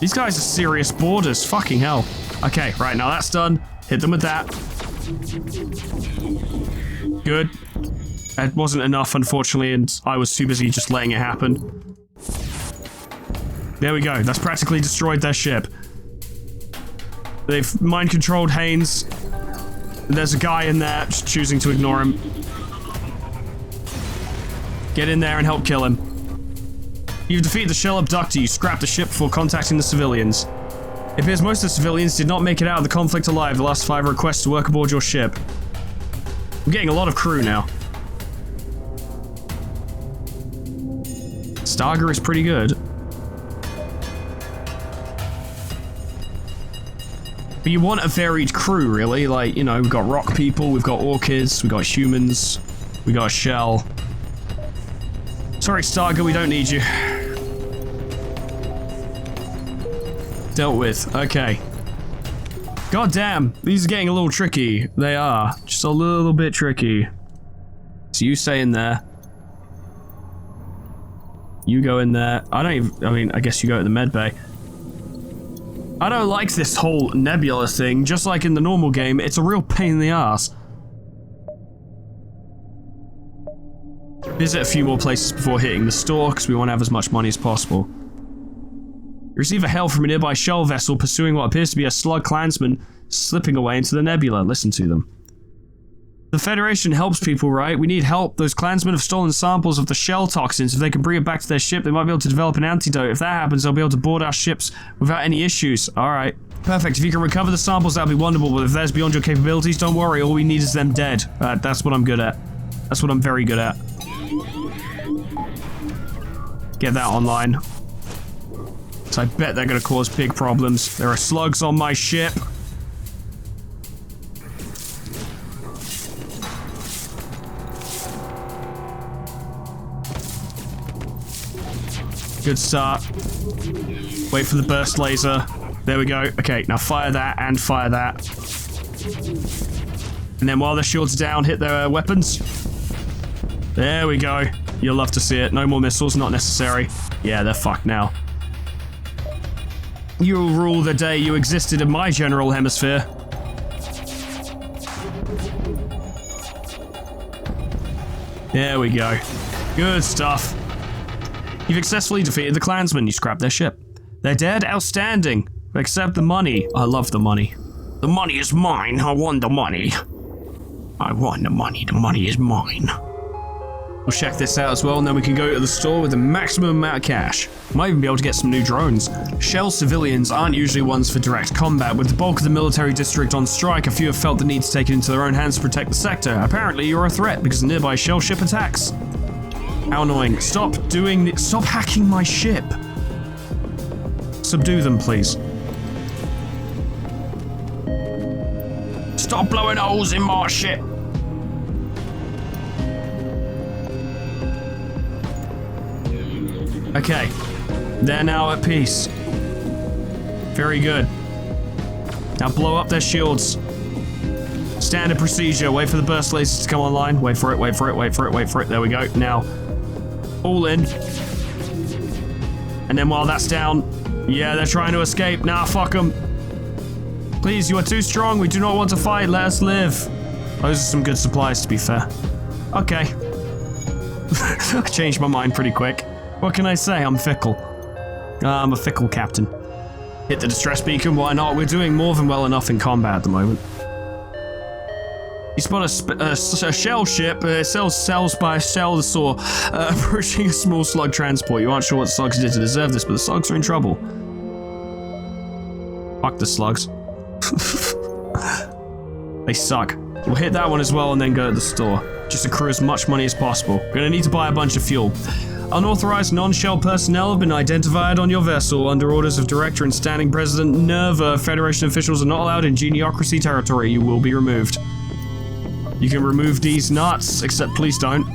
These guys are serious boarders. Fucking hell. Okay, right, now that's done. Hit them with that. Good. That wasn't enough, unfortunately, and I was too busy just letting it happen. There we go. That's practically destroyed their ship. They've mind-controlled Haynes. There's a guy in there, just choosing to ignore him. Get in there and help kill him. You've defeated the shell abductor. You scrapped the ship before contacting the civilians. It appears most of the civilians did not make it out of the conflict alive. The last 5 requests to work aboard your ship. I'm getting a lot of crew now. Starger is pretty good. But you want a varied crew, really. Like, you know, we've got rock people, we've got orchids, we've got humans, we got a shell. Sorry, Starger, we don't need you. Dealt with. Okay. God damn, these are getting a little tricky. They are. Just a little bit tricky. So you stay in there. You go in there. I guess you go to the med bay. I don't like this whole nebula thing. Just like in the normal game, it's a real pain in the ass. Visit a few more places before hitting the store, because we want to have as much money as possible. You receive a hail from a nearby shell vessel pursuing what appears to be a slug clansman slipping away into the nebula. Listen to them. The Federation helps people, right? We need help. Those clansmen have stolen samples of the shell toxins. If they can bring it back to their ship, they might be able to develop an antidote. If that happens, they'll be able to board our ships without any issues. Alright. Perfect. If you can recover the samples, that'll be wonderful. But if that's beyond your capabilities, don't worry. All we need is them dead. That's what I'm good at. That's what I'm very good at. Get that online. So I bet they're going to cause big problems. There are slugs on my ship. Good start. Wait for the burst laser. There we go. Okay, now fire that and fire that. And then while their shields are down, hit their weapons. There we go. You'll love to see it. No more missiles, not necessary. Yeah, they're fucked now. You'll rule the day you existed in my general hemisphere. There we go. Good stuff. You've successfully defeated the clansmen. You scrapped their ship. They're dead? Outstanding. Accept the money. I love the money. The money is mine. I want the money. I want the money. The money is mine. We'll check this out as well, and then we can go to the store with the maximum amount of cash. Might even be able to get some new drones. Shell civilians aren't usually ones for direct combat. With the bulk of the military district on strike, a few have felt the need to take it into their own hands to protect the sector. Apparently, you're a threat because of nearby shell ship attacks. How annoying. Stop hacking my ship. Subdue them, please. Stop blowing holes in my ship. Okay, they're now at peace. Very good. Now blow up their shields. Standard procedure, wait for the burst lasers to come online. Wait for it, wait for it, wait for it, wait for it. There we go. Now, all in. And then while that's down, yeah, they're trying to escape. Nah, fuck them. Please, you are too strong. We do not want to fight. Let us live. Those are some good supplies, to be fair. Okay. I changed my mind pretty quick. What can I say? I'm fickle. I'm a fickle captain. Hit the distress beacon, why not? We're doing more than well enough in combat at the moment. You spot a shell ship, cells by a shell the saw, approaching a small slug transport. You aren't sure what the slugs did to deserve this, but the slugs are in trouble. Fuck the slugs. They suck. We'll hit that one as well and then go to the store. Just accrue as much money as possible. Gonna need to buy a bunch of fuel. Unauthorized non-shell personnel have been identified on your vessel. Under orders of Director and Standing President Nerva, Federation officials are not allowed in Geniocracy territory. You will be removed. You can remove these nuts, except please don't.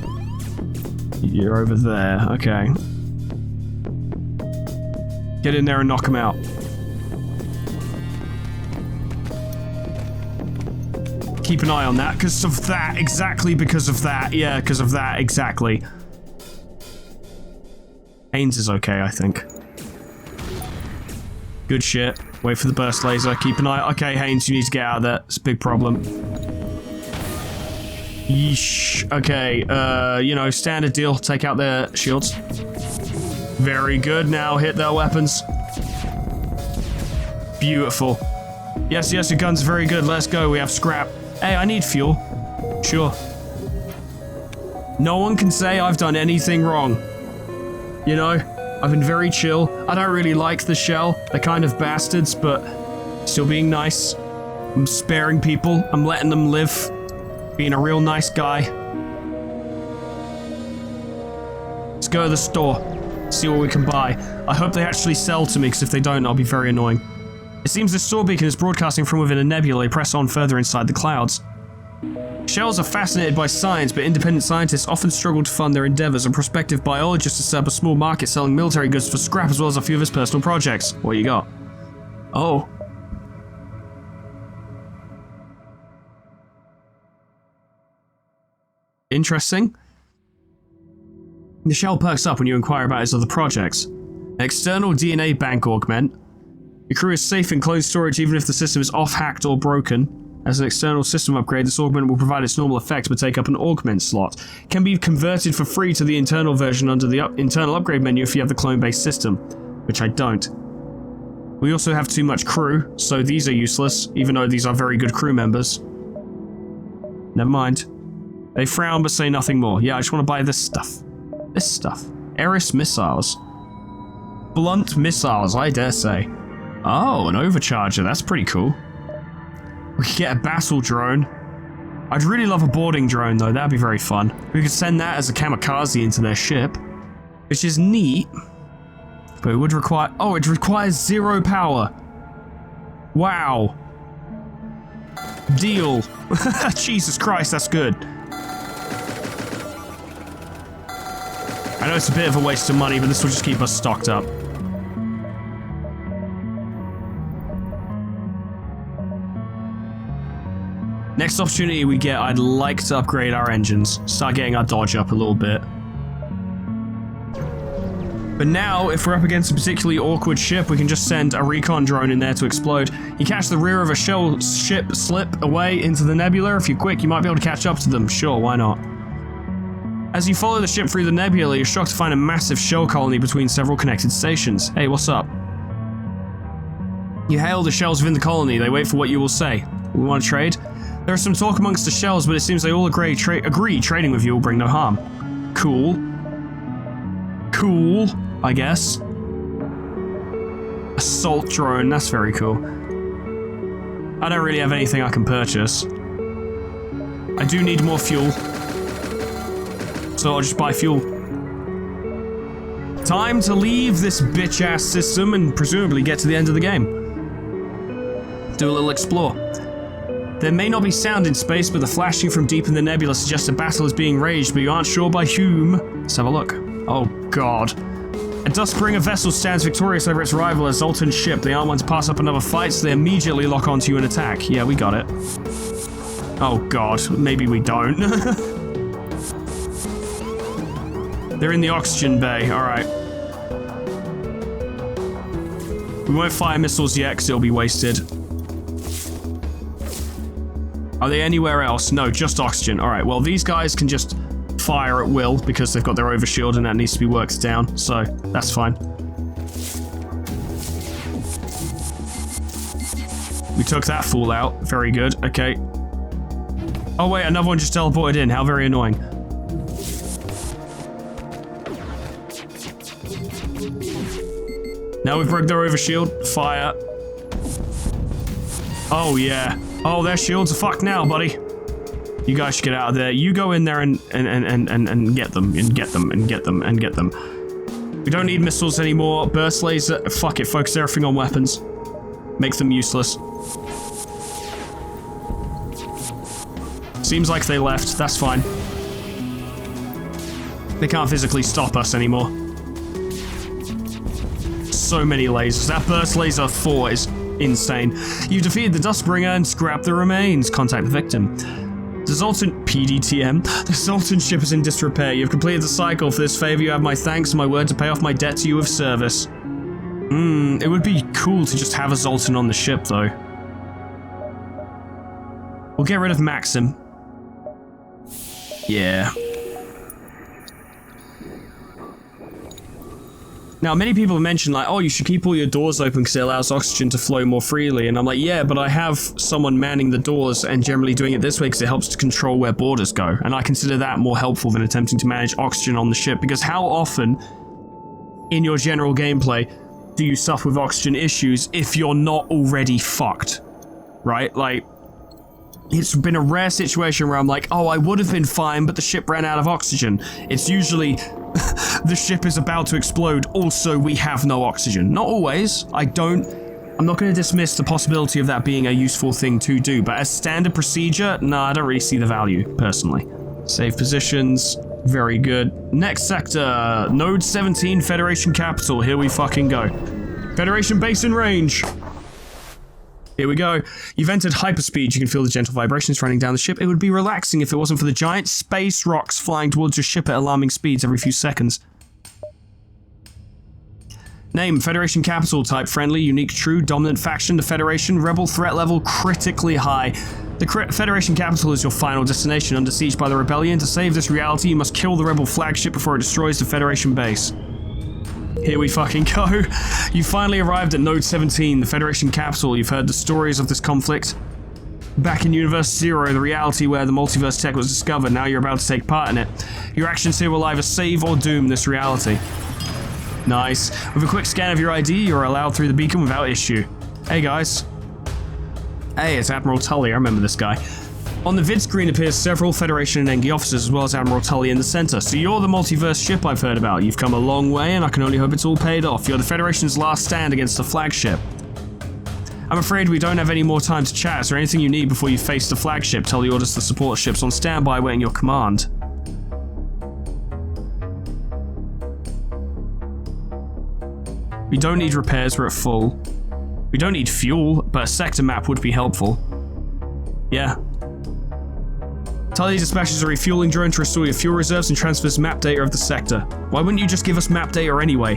You're over there. Okay. Get in there and knock them out. Keep an eye on that, because of that, exactly because of that. Yeah, because of that, exactly. Haynes is okay, I think. Good shit. Wait for the burst laser. Keep an eye. Okay, Haynes, you need to get out of there. It's a big problem. Yeesh. Okay, you know, standard deal. Take out their shields. Very good. Now hit their weapons. Beautiful. Yes, yes, your gun's very good. Let's go. We have scrap. Hey, I need fuel. Sure. No one can say I've done anything wrong. You know, I've been very chill. I don't really like the shell. They're kind of bastards, but still being nice. I'm sparing people. I'm letting them live. Being a real nice guy. Let's go to the store. See what we can buy. I hope they actually sell to me, because if they don't, I'll be very annoying. It seems the store beacon is broadcasting from within a nebula. They press on further inside the clouds. Shells are fascinated by science, but independent scientists often struggle to fund their endeavors, and prospective biologists set up a small market selling military goods for scrap as well as a few of his personal projects. What you got? Oh. Interesting. The shell perks up when you inquire about his other projects. External DNA bank augment. Your crew is safe in closed storage even if the system is off-hacked or broken. As an external system upgrade, this augment will provide its normal effects but take up an augment slot. Can be converted for free to the internal version under the internal upgrade menu if you have the clone-based system, which I don't. We also have too much crew, so these are useless, even though these are very good crew members. Never mind. They frown but say nothing more. Yeah, I just want to buy this stuff. This stuff. Eris missiles. Blunt missiles, I dare say. Oh, an overcharger, that's pretty cool. We could get a battle drone. I'd really love a boarding drone though, that'd be very fun. We could send that as a kamikaze into their ship, which is neat, but it would require, oh, it requires 0 power. Wow. Deal. Jesus Christ, that's good. I know it's a bit of a waste of money, but this will just keep us stocked up. Next opportunity we get, I'd like to upgrade our engines. Start getting our dodge up a little bit. But now, if we're up against a particularly awkward ship, we can just send a recon drone in there to explode. You catch the rear of a ship slip away into the nebula. If you're quick, you might be able to catch up to them. Sure, why not? As you follow the ship through the nebula, you're shocked to find a massive shell colony between several connected stations. Hey, what's up? You hail the shells within the colony. They wait for what you will say. We want to trade? There is some talk amongst the shells, but it seems they all agree trading with you will bring no harm. Cool. Cool, I guess. Assault drone, that's very cool. I don't really have anything I can purchase. I do need more fuel. So I'll just buy fuel. Time to leave this bitch-ass system and presumably get to the end of the game. Do a little explore. There may not be sound in space, but the flashing from deep in the nebula suggests a battle is being raged, but you aren't sure by whom. Let's have a look. Oh god. A Dustbringer vessel stands victorious over its rival, a Zoltan ship. They aren't one to pass up another fight, so they immediately lock onto you and attack. Yeah, we got it. Oh god, maybe we don't. They're in the oxygen bay, alright. We won't fire missiles yet, because it'll be wasted. Are they anywhere else? No, just oxygen. Alright, well these guys can just fire at will because they've got their overshield and that needs to be worked down, so that's fine. We took that fool out. Very good. Okay. Oh wait, another one just teleported in. How very annoying. Now we've broke their overshield. Fire. Oh yeah. Oh, their shields are fucked now, buddy. You guys should get out of there. You go in there and get them, and get them, and get them, and get them. We don't need missiles anymore. Burst laser. Fuck it. Focus everything on weapons. Make them useless. Seems like they left. That's fine. They can't physically stop us anymore. So many lasers. That burst laser 4 is insane. You defeated the Dustbringer and scrapped the remains. Contact the victim. The Zoltan PDTM. The Zoltan ship is in disrepair. You've completed the cycle. For this favor, you have my thanks and my word to pay off my debt to you of service. It would be cool to just have a Zoltan on the ship, though. We'll get rid of Maxim. Yeah. Now, many people have mentioned, like, oh, you should keep all your doors open because it allows oxygen to flow more freely. And I'm like, yeah, but I have someone manning the doors and generally doing it this way because it helps to control where borders go. And I consider that more helpful than attempting to manage oxygen on the ship, because how often in your general gameplay do you suffer with oxygen issues if you're not already fucked, right? Like, it's been a rare situation where I'm like, oh, I would have been fine, but the ship ran out of oxygen. It's usually the ship is about to explode, also we have no oxygen. Not always. I'm not going to dismiss the possibility of that being a useful thing to do, but as standard procedure, nah, I don't really see the value, personally. Save positions. Very good. Next sector. Node 17, Federation Capital. Here we fucking go. Federation base in range. Here we go. You've entered hyperspeed. You can feel the gentle vibrations running down the ship. It would be relaxing if it wasn't for the giant space rocks flying towards your ship at alarming speeds every few seconds. Name, Federation Capital. Type, friendly, unique, true, dominant faction. The Federation. Rebel threat level, critically high. The Federation Capital is your final destination. Under siege by the Rebellion. To save this reality, you must kill the Rebel flagship before it destroys the Federation base. Here we fucking go. You finally arrived at Node 17, the Federation Capital. You've heard the stories of this conflict. Back in Universe 0, the reality where the multiverse tech was discovered, now you're about to take part in it. Your actions here will either save or doom this reality. Nice. With a quick scan of your ID, you're allowed through the beacon without issue. Hey guys. Hey, it's Admiral Tully, I remember this guy. On the vid screen appears several Federation and Engi officers, as well as Admiral Tully in the center. So you're the multiverse ship I've heard about. You've come a long way, and I can only hope it's all paid off. You're the Federation's last stand against the flagship. I'm afraid we don't have any more time to chat. Is there anything you need before you face the flagship? Tully orders the support ships on standby, waiting your command. We don't need repairs, we're at full. We don't need fuel, but a sector map would be helpful. Yeah. Tell these dispatches a refueling drone to restore your fuel reserves and transfers map data of the sector. Why wouldn't you just give us map data anyway?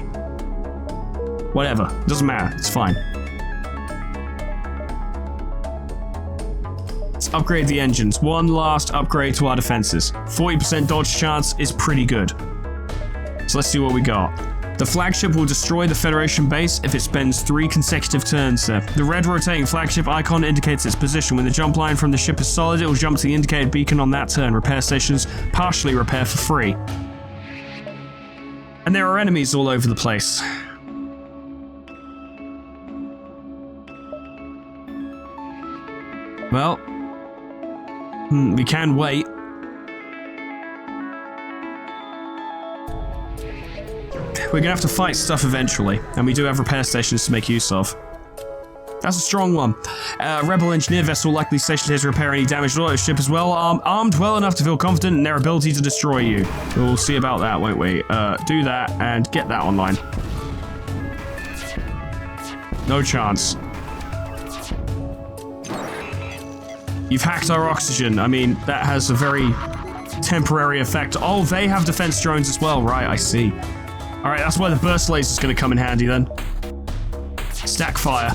Whatever. Doesn't matter. It's fine. Let's upgrade the engines. One last upgrade to our defenses. 40% dodge chance is pretty good. So let's see what we got. The flagship will destroy the Federation base if it spends 3 consecutive turns there. The red rotating flagship icon indicates its position. When the jump line from the ship is solid, it will jump to the indicated beacon on that turn. Repair stations partially repair for free. And there are enemies all over the place. Well, we can wait. We're gonna have to fight stuff eventually, and we do have repair stations to make use of. That's a strong one. Rebel engineer vessel likely stationed here to repair any damaged auto ship as well. Armed well enough to feel confident in their ability to destroy you. We'll see about that, won't we? Do that and get that online. No chance. You've hacked our oxygen. I mean, that has a very temporary effect. Oh, they have defense drones as well. Right, I see. Alright, that's where the burst laser is going to come in handy then. Stack fire.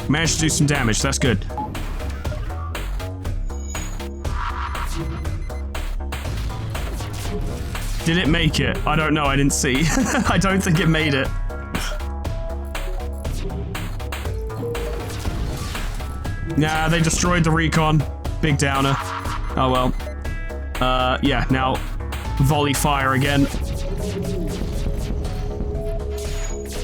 Managed to do some damage, that's good. Did it make it? I don't know, I didn't see. I don't think it made it. Nah, they destroyed the recon. Big downer. Oh well. Yeah, now volley fire again.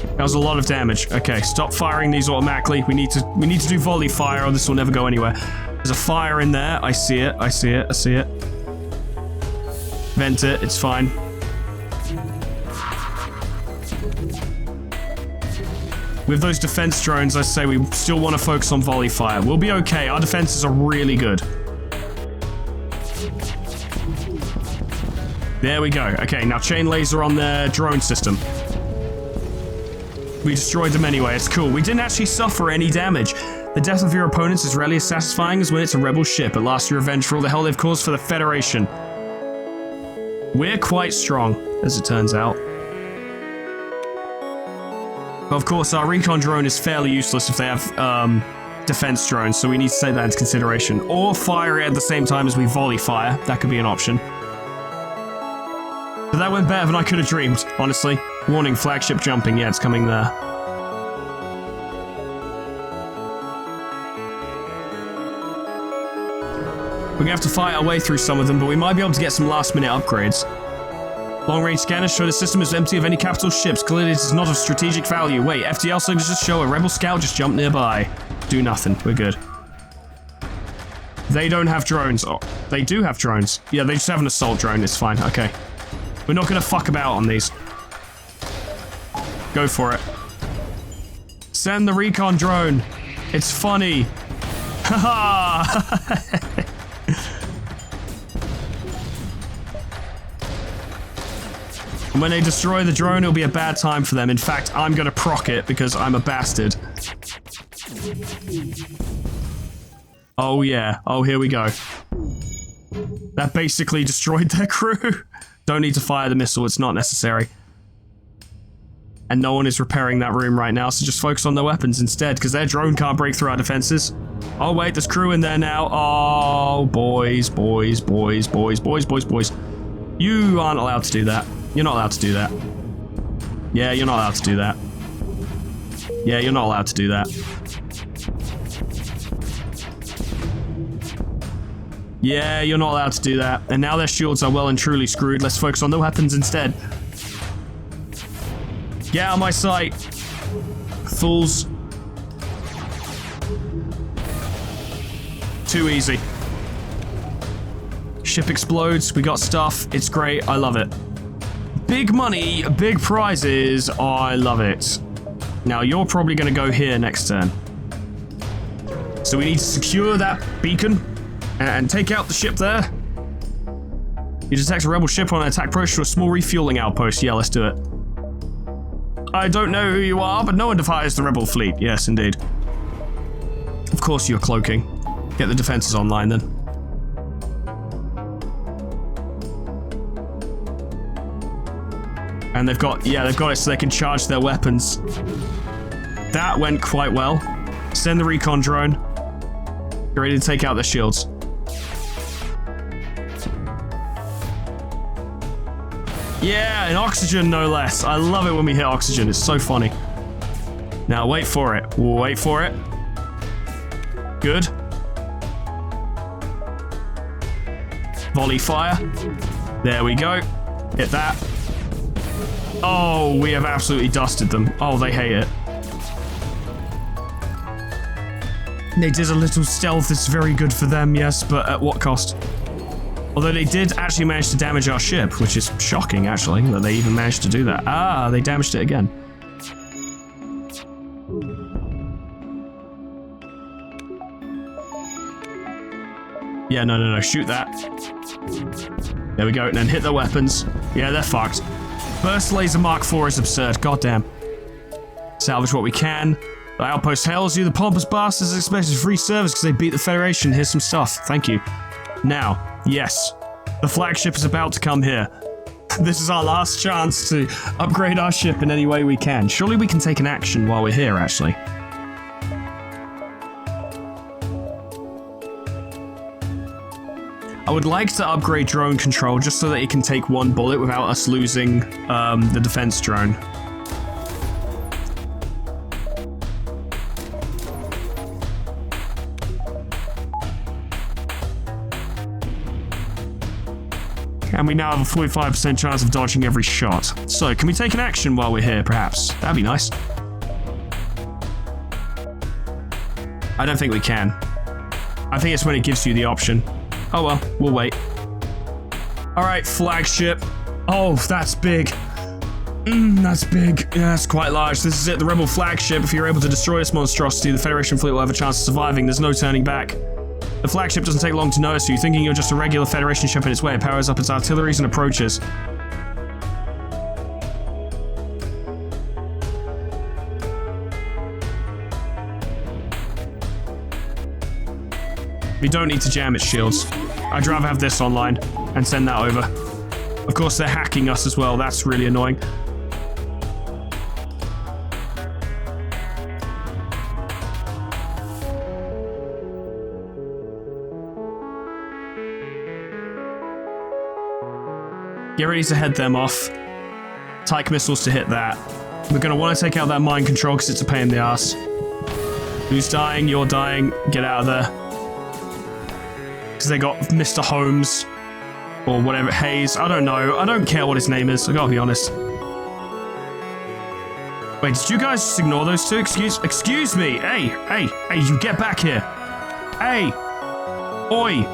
That was a lot of damage. Okay, stop firing these automatically. We need to do volley fire or this will never go anywhere. There's a fire in there. I see it. I see it. I see it. Vent it. It's fine. With those defense drones, I say we still want to focus on volley fire. We'll be okay. Our defenses are really good. There we go. Okay, now chain laser on their drone system. We destroyed them anyway. It's cool. We didn't actually suffer any damage. The death of your opponents is rarely as satisfying as when it's a rebel ship. At last, your revenge for all the hell they've caused for the Federation. We're quite strong, as it turns out. But of course, our recon drone is fairly useless if they have defense drones, so we need to take that into consideration. Or fire it at the same time as we volley fire. That could be an option. But that went better than I could have dreamed, honestly. Warning, flagship jumping. Yeah, it's coming there. We're gonna have to fight our way through some of them, but we might be able to get some last-minute upgrades. Long-range scanners show the system is empty of any capital ships. Clearly, it is not of strategic value. Wait, FTL signatures show a rebel scout just jumped nearby. Do nothing. We're good. They don't have drones. Oh, they do have drones. Yeah, they just have an assault drone. It's fine. Okay. We're not gonna fuck about on these. Go for it. Send the recon drone. It's funny. Haha. And when they destroy the drone, it'll be a bad time for them. In fact, I'm gonna proc it because I'm a bastard. Oh yeah. Oh, here we go. That basically destroyed their crew. Don't need to fire the missile, it's not necessary. And no one is repairing that room right now, so just focus on their weapons instead, because their drone can't break through our defenses. Oh wait, there's crew in there now. Oh, boys, boys, boys, boys, boys, boys, boys. You aren't allowed to do that. You're not allowed to do that. Yeah, you're not allowed to do that. Yeah, you're not allowed to do that. Yeah, you're not allowed to do that. And now their shields are well and truly screwed. Let's focus on the weapons instead. Get out of my sight. Fools. Too easy. Ship explodes. We got stuff. It's great. I love it. Big money, big prizes. I love it. Now, you're probably going to go here next turn. So we need to secure that beacon and take out the ship there. You detect a rebel ship on an attack approach to a small refueling outpost. Yeah, let's do it. I don't know who you are, but no one defies the rebel fleet. Yes, indeed. course you're cloaking. Get the defenses online then. And they've got it so they can charge their weapons. That went quite well. Send the recon drone. Get ready to take out their shields. Yeah, and oxygen no less. I love it when we hit oxygen. It's so funny. Now wait for it. Wait for it. Good. Volley fire. There we go. Hit that. Oh, we have absolutely dusted them. Oh, they hate it. They did a little stealth. It's very good for them, yes, but at what cost? Although they did actually manage to damage our ship, which is shocking, actually, that they even managed to do that. Ah, they damaged it again. Yeah, no, shoot that. There we go, and then hit their weapons. Yeah, they're fucked. Burst Laser Mark IV is absurd, goddamn. Salvage what we can. The outpost hails you, the pompous bastards expected free service because they beat the Federation. Here's some stuff, thank you. Now, yes, the flagship is about to come here. This is our last chance to upgrade our ship in any way we can. Surely we can take an action while we're here, actually. I would like to upgrade drone control just so that it can take one bullet without us losing the defense drone. And we now have a 45% chance of dodging every shot. So, can we take an action while we're here, perhaps? That'd be nice. I don't think we can. I think it's when it gives you the option. Oh well, we'll wait. Alright, flagship. Oh, that's big. That's big. Yeah, that's quite large. This is it, the Rebel flagship. If you're able to destroy this monstrosity, the Federation fleet will have a chance of surviving. There's no turning back. The flagship doesn't take long to notice you, thinking you're just a regular Federation ship in its way. It powers up its artilleries and approaches. We don't need to jam its shields. I'd rather have this online and send that over. Of course, they're hacking us as well. That's really annoying. Get ready to head them off. Tyke missiles to hit that. We're going to want to take out that mind control because it's a pain in the ass. Who's dying? You're dying. Get out of there. Because they got Mr. Holmes. Or whatever. Hayes. I don't know. I don't care what his name is. I gotta be honest. Wait, did you guys just ignore those two? Excuse me. Hey, you get back here. Hey. Oi.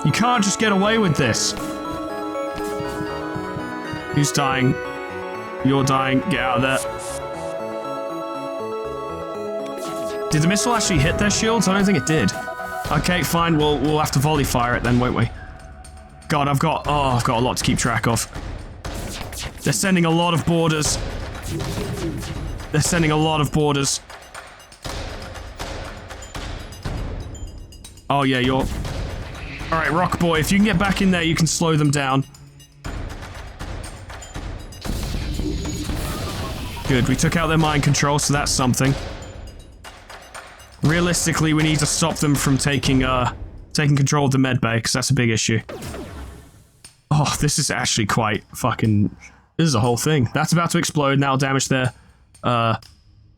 You can't just get away with this. Who's dying? You're dying. Get out of there. Did the missile actually hit their shields? I don't think it did. Okay, fine. We'll have to volley fire it then, won't we? God, I've got a lot to keep track of. They're sending a lot of boarders. They're sending a lot of boarders. Oh yeah, you're... Alright, Rock Boy, if you can get back in there, you can slow them down. Good, we took out their mind control, so that's something. Realistically, we need to stop them from taking control of the medbay, because that's a big issue. Oh, this is actually quite fucking... This is a whole thing. That's about to explode, and that'll damage their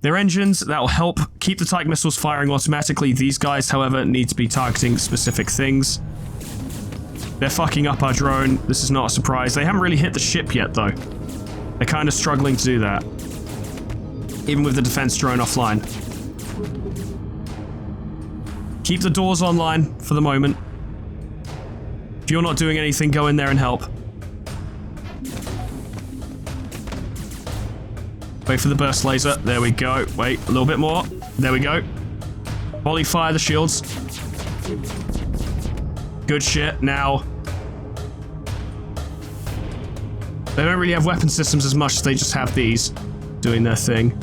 engines. That'll help keep the Tyke missiles firing automatically. These guys, however, need to be targeting specific things. They're fucking up our drone. This is not a surprise. They haven't really hit the ship yet, though. They're kind of struggling to do that. Even with the defense drone offline. Keep the doors online for the moment. If you're not doing anything, go in there and help. Wait for the burst laser. There we go. Wait, a little bit more. There we go. Volley fire the shields. Good shit. Now, they don't really have weapon systems as much as they just have these doing their thing.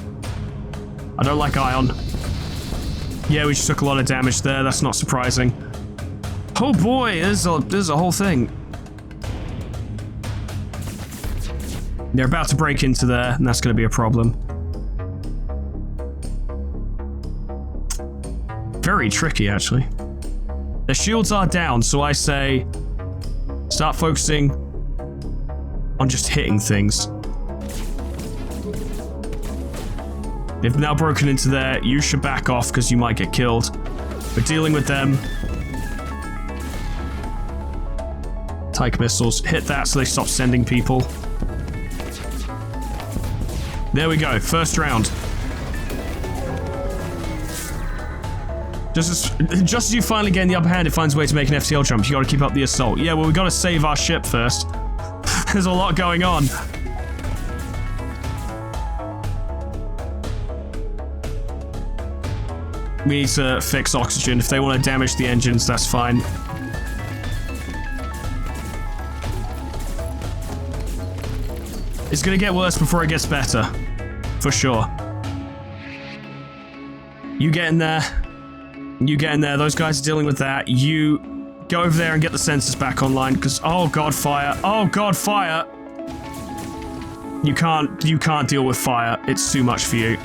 I don't like Ion. Yeah, we just took a lot of damage there. That's not surprising. Oh boy, there's a whole thing. They're about to break into there, and that's going to be a problem. Very tricky, actually. Their shields are down, so I say start focusing on just hitting things. They've now broken into there. You should back off because you might get killed. We're dealing with them. Tyke missiles. Hit that so they stop sending people. There we go. First round. Just as you finally gain the upper hand, it finds a way to make an FTL jump. You gotta keep up the assault. Yeah, well, we gotta save our ship first. There's a lot going on. We need to fix oxygen. If they want to damage the engines, that's fine. It's gonna get worse before it gets better. For sure. You get in there. You get in there. Those guys are dealing with that. You go over there and get the sensors back online, because oh god, fire. Oh god, fire. You can't deal with fire. It's too much for you.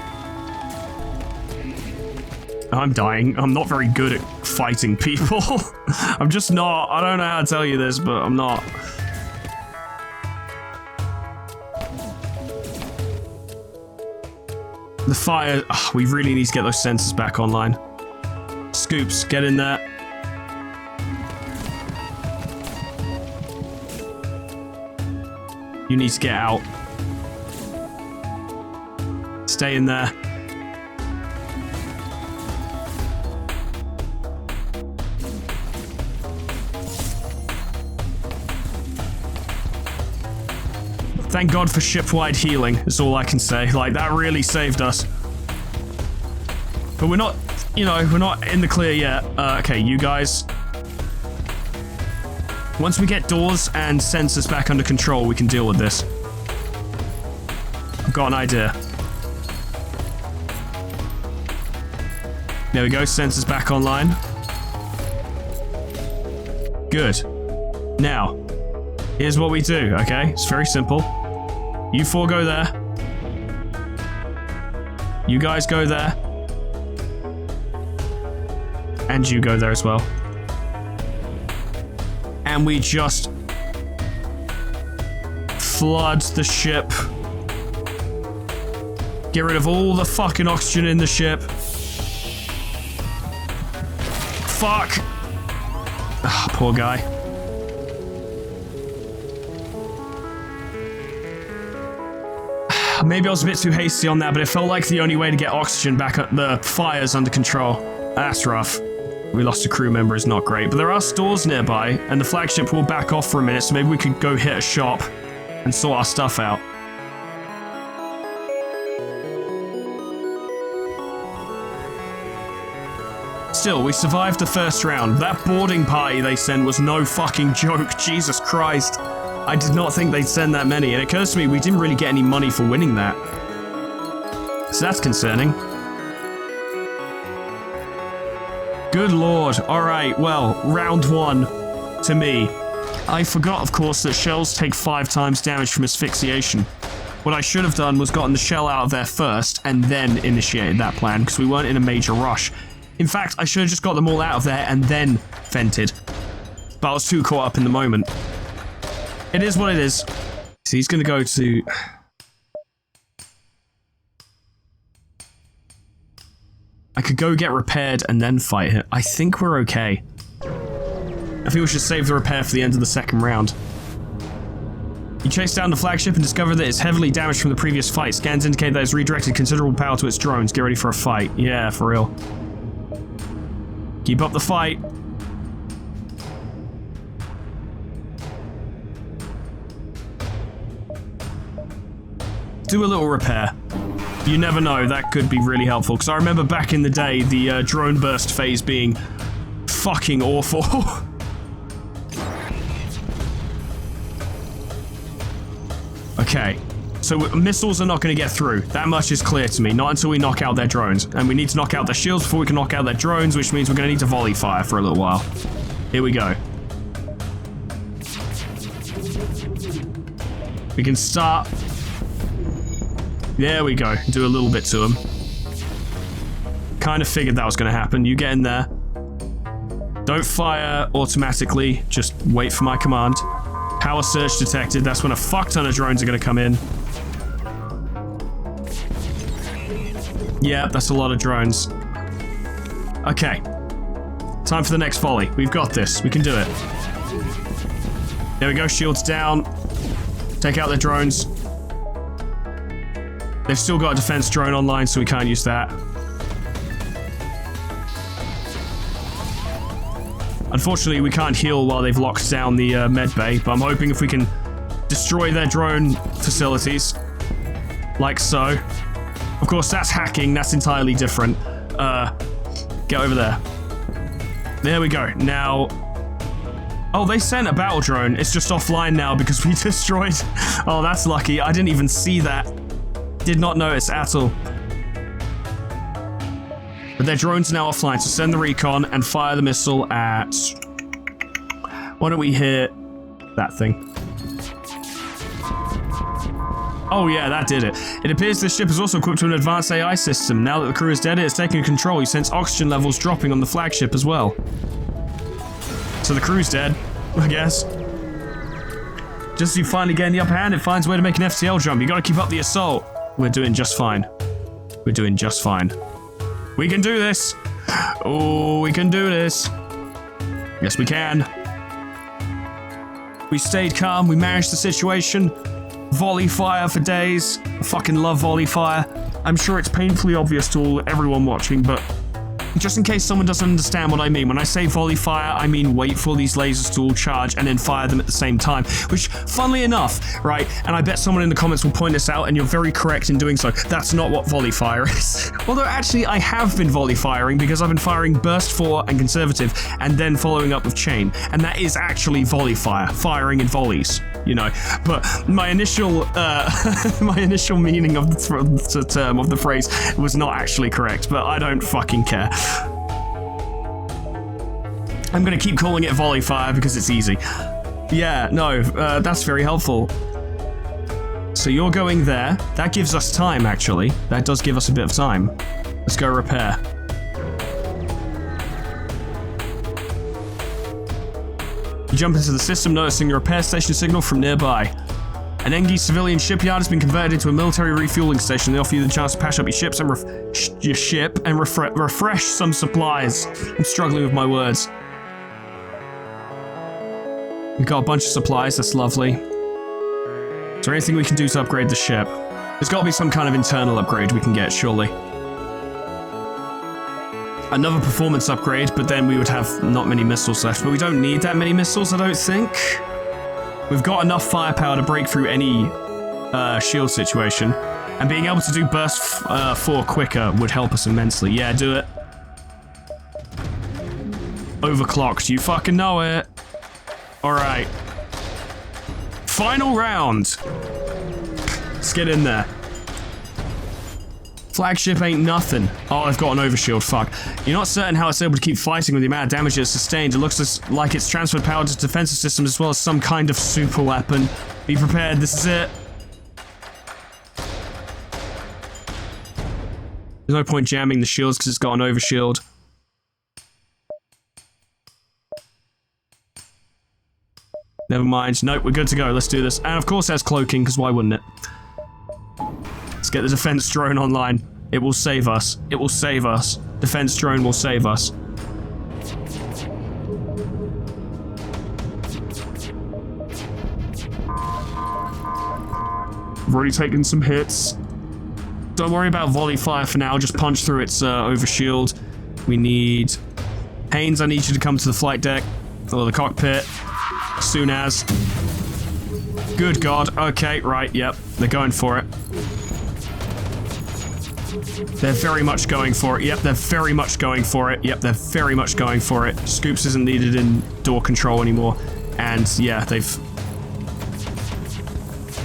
I'm dying. I'm not very good at fighting people. I'm just not. I don't know how to tell you this, but I'm not. The fire... Oh, we really need to get those sensors back online. Scoops, get in there. You need to get out. Stay in there. Thank God for ship-wide healing, is all I can say. Like, that really saved us. But we're not, you know, we're not in the clear yet. Okay, you guys. Once we get doors and sensors back under control, we can deal with this. I've got an idea. There we go, sensors back online. Good. Now, here's what we do, okay? It's very simple. You four go there. You guys go there. And you go there as well. And we just flood the ship. Get rid of all the fucking oxygen in the ship. Fuck. Ah, poor guy. Maybe I was a bit too hasty on that, but it felt like the only way to get oxygen back at the fires under control. That's rough. We lost a crew member, is not great, but there are stores nearby, and the flagship will back off for a minute, so maybe we could go hit a shop and sort our stuff out. Still, we survived the first round. That boarding party they sent was no fucking joke, Jesus Christ. I did not think they'd send that many, and it occurs to me we didn't really get any money for winning that. So that's concerning. Good lord. Alright, well, round one to me. I forgot, of course, that shells take 5 times damage from asphyxiation. What I should have done was gotten the shell out of there first, and then initiated that plan, because we weren't in a major rush. In fact, I should have just got them all out of there and then vented. But I was too caught up in the moment. It is what it is. So he's going to go to... I could go get repaired and then fight him. I think we're okay. I think we should save the repair for the end of the second round. You chase down the flagship and discover that it's heavily damaged from the previous fight. Scans indicate that it's redirected considerable power to its drones. Get ready for a fight. Yeah, for real. Keep up the fight. Do a little repair. You never know, that could be really helpful, because I remember back in the day, the drone burst phase being fucking awful. Okay. So missiles are not going to get through. That much is clear to me. Not until we knock out their drones. And we need to knock out their shields before we can knock out their drones, which means we're going to need to volley fire for a little while. Here we go. We can start. There we go. Do a little bit to them. Kind of figured that was going to happen. You get in there. Don't fire automatically. Just wait for my command. Power surge detected. That's when a fuck ton of drones are going to come in. Yeah, that's a lot of drones. Okay. Time for the next volley. We've got this. We can do it. There we go. Shields down. Take out their drones. They've still got a defense drone online, so we can't use that. Unfortunately, we can't heal while they've locked down the med bay, but I'm hoping if we can destroy their drone facilities, like so. Of course, that's hacking. That's entirely different. Get over there. There we go. Now... Oh, they sent a battle drone. It's just offline now because we destroyed... Oh, that's lucky. I didn't even see that. Did not notice at all. But their drone's now offline, so send the recon and fire the missile at... Why don't we hit that thing? Oh yeah, that did it. It appears this ship is also equipped with an advanced AI system. Now that the crew is dead, it is taking control. You sense oxygen levels dropping on the flagship as well. So the crew's dead, I guess. Just as you finally gain the upper hand, it finds a way to make an FTL jump. You gotta keep up the assault. We're doing just fine. We're doing just fine. We can do this. Oh, we can do this. Yes, we can. We stayed calm. We managed the situation. Volley fire for days. I fucking love volley fire. I'm sure it's painfully obvious to everyone watching, but just in case someone doesn't understand what I mean, when I say volley fire, I mean wait for these lasers to all charge and then fire them at the same time, which, funnily enough, right, and I bet someone in the comments will point this out, and you're very correct in doing so, that's not what volley fire is. Although, actually, I have been volley firing because I've been firing burst 4 and conservative, and then following up with chain, and that is actually volley fire, firing in volleys. You know, but my initial meaning of the term of the phrase was not actually correct, but I don't fucking care. I'm gonna keep calling it volley fire because it's easy. Yeah, no, that's very helpful. So you're going there. That gives us time, actually. That does give us a bit of time. Let's go repair. You jump into the system, noticing a repair station signal from nearby. An Engi civilian shipyard has been converted into a military refueling station. They offer you the chance to patch up your ships and refresh some supplies. I'm struggling with my words. We've got a bunch of supplies, that's lovely. Is there anything we can do to upgrade the ship? There's got to be some kind of internal upgrade we can get, surely. Another performance upgrade, but then we would have not many missiles left. But we don't need that many missiles, I don't think. We've got enough firepower to break through any shield situation. And being able to do burst 4 quicker would help us immensely. Yeah, do it. Overclocked, you fucking know it. Alright. Final round. Let's get in there. Flagship ain't nothing. Oh, I've got an overshield, fuck. You're not certain how it's able to keep fighting with the amount of damage it's sustained. It looks like it's transferred power to defensive systems as well as some kind of super weapon. Be prepared, this is it. There's no point jamming the shields because it's got an overshield. Never mind. Nope, we're good to go. Let's do this. And of course there's cloaking, because why wouldn't it? Let's get the defense drone online. It will save us. It will save us. Defense drone will save us. I've already taken some hits. Don't worry about volley fire for now. Just punch through its overshield. We need... Haynes, I need you to come to the flight deck. Or the cockpit. As soon as... Good God. Okay, right, yep. They're going for it. They're very much going for it. Yep, they're very much going for it. Yep, they're very much going for it. Scoops isn't needed in door control anymore. And yeah, they've...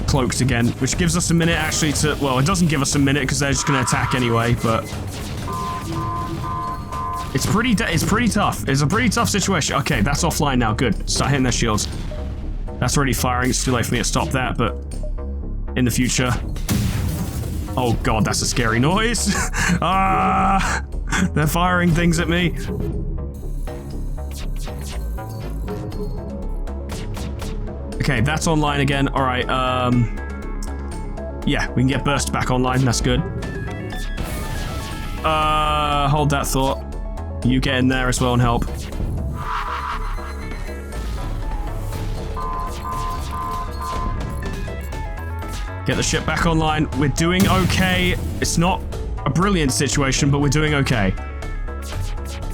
cloaked again, which gives us a minute actually to, well, it doesn't give us a minute because they're just going to attack anyway, but it's pretty tough. It's a pretty tough situation. Okay, that's offline now. Good. Start hitting their shields. That's already firing. It's too late for me to stop that, but in the future. Oh god, that's a scary noise. Ah, they're firing things at me. Okay, that's online again. All right, yeah, we can get burst back online. That's good. Hold that thought. You get in there as well and help. Get the ship back online. We're doing okay. It's not a brilliant situation, but we're doing okay.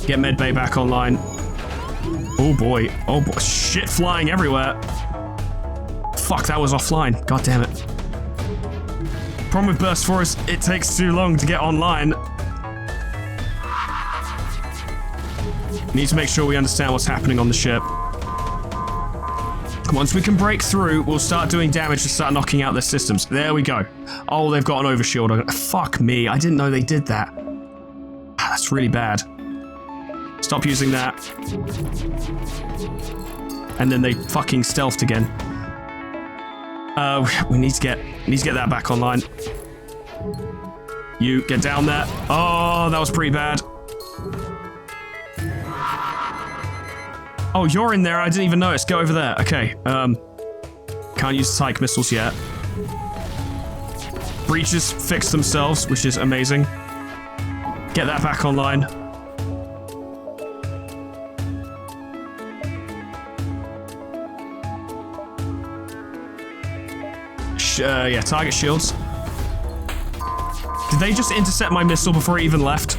Get medbay back online. Oh boy. Oh boy. Shit flying everywhere. Fuck, that was offline. God damn it. Problem with Burst 4 is it takes too long to get online. Need to make sure we understand what's happening on the ship. Once we can break through, we'll start doing damage and start knocking out their systems. There we go. Oh, they've got an overshield. Fuck me, I didn't know they did that. That's really bad. Stop using that. And then they fucking stealthed again. We need to get that back online. You get down there. Oh, that was pretty bad. Oh, you're in there. I didn't even notice. Go over there. Okay. Can't use psych missiles yet. Breaches fix themselves, which is amazing. Get that back online. Yeah, target shields. Did they just intercept my missile before it even left?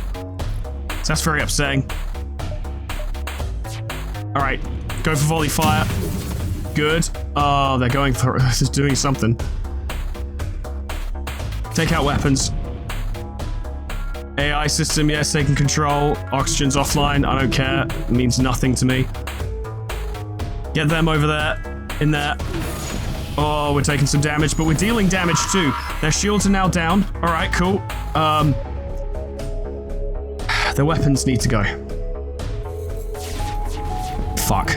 That's very upsetting. Alright, go for volley fire. Good. Oh, they're going for it. This is doing something. Take out weapons. AI system, yes, taking control. Oxygen's offline, I don't care. It means nothing to me. Get them over there. In there. Oh, we're taking some damage, but we're dealing damage too. Their shields are now down. Alright, cool. Their weapons need to go. Fuck.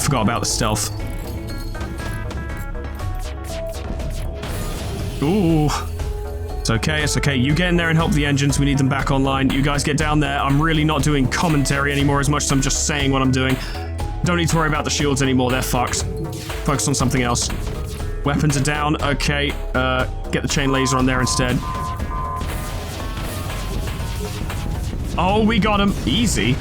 Forgot about the stealth. Ooh. It's okay, it's okay. You get in there and help the engines. We need them back online. You guys get down there. I'm really not doing commentary anymore as much as I'm just saying what I'm doing. Don't need to worry about the shields anymore. They're fucked. Focus on something else. Weapons are down. Okay. Get the chain laser on there instead. Oh, we got him. Easy.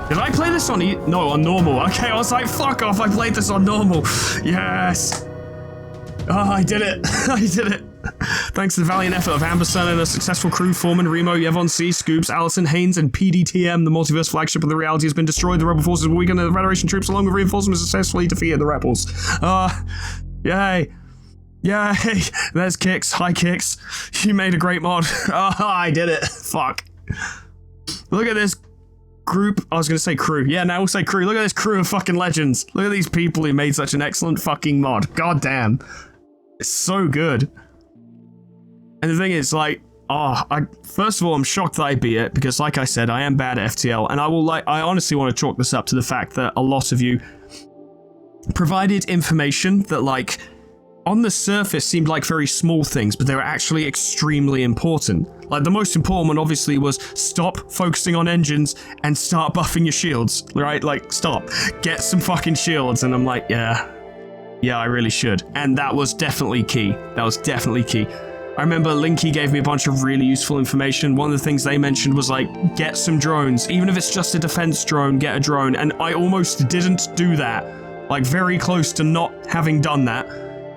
Did I play this on no, on normal. Okay, I was like, fuck off. I played this on normal. Yes. Oh, I did it. I did it. Thanks to the valiant effort of Amberson and a successful crew, Foreman, Remo, Yevon C, Scoops, Allison, Haynes, and PDTM, the Multiverse flagship of the reality has been destroyed. The rebel forces were weakened and the Federation troops along with reinforcements successfully defeated the rebels. Yay. Yay. There's kicks. High kicks. You made a great mod. Oh, I did it. Fuck. Look at this group. I was going to say crew. Yeah, now we'll say crew. Look at this crew of fucking legends. Look at these people who made such an excellent fucking mod. God damn. It's so good. And the thing is, like, first of all, I'm shocked that I beat it, because like I said, I am bad at FTL, and I honestly want to chalk this up to the fact that a lot of you provided information that, like, on the surface seemed like very small things, but they were actually extremely important. Like, the most important one, obviously, was stop focusing on engines and start buffing your shields, right? Like, stop. Get some fucking shields, and I'm like, yeah, I really should. And that was definitely key. That was definitely key. I remember Linky gave me a bunch of really useful information. One of the things they mentioned was, like, get some drones. Even if it's just a defense drone, get a drone. And I almost didn't do that. Like, very close to not having done that.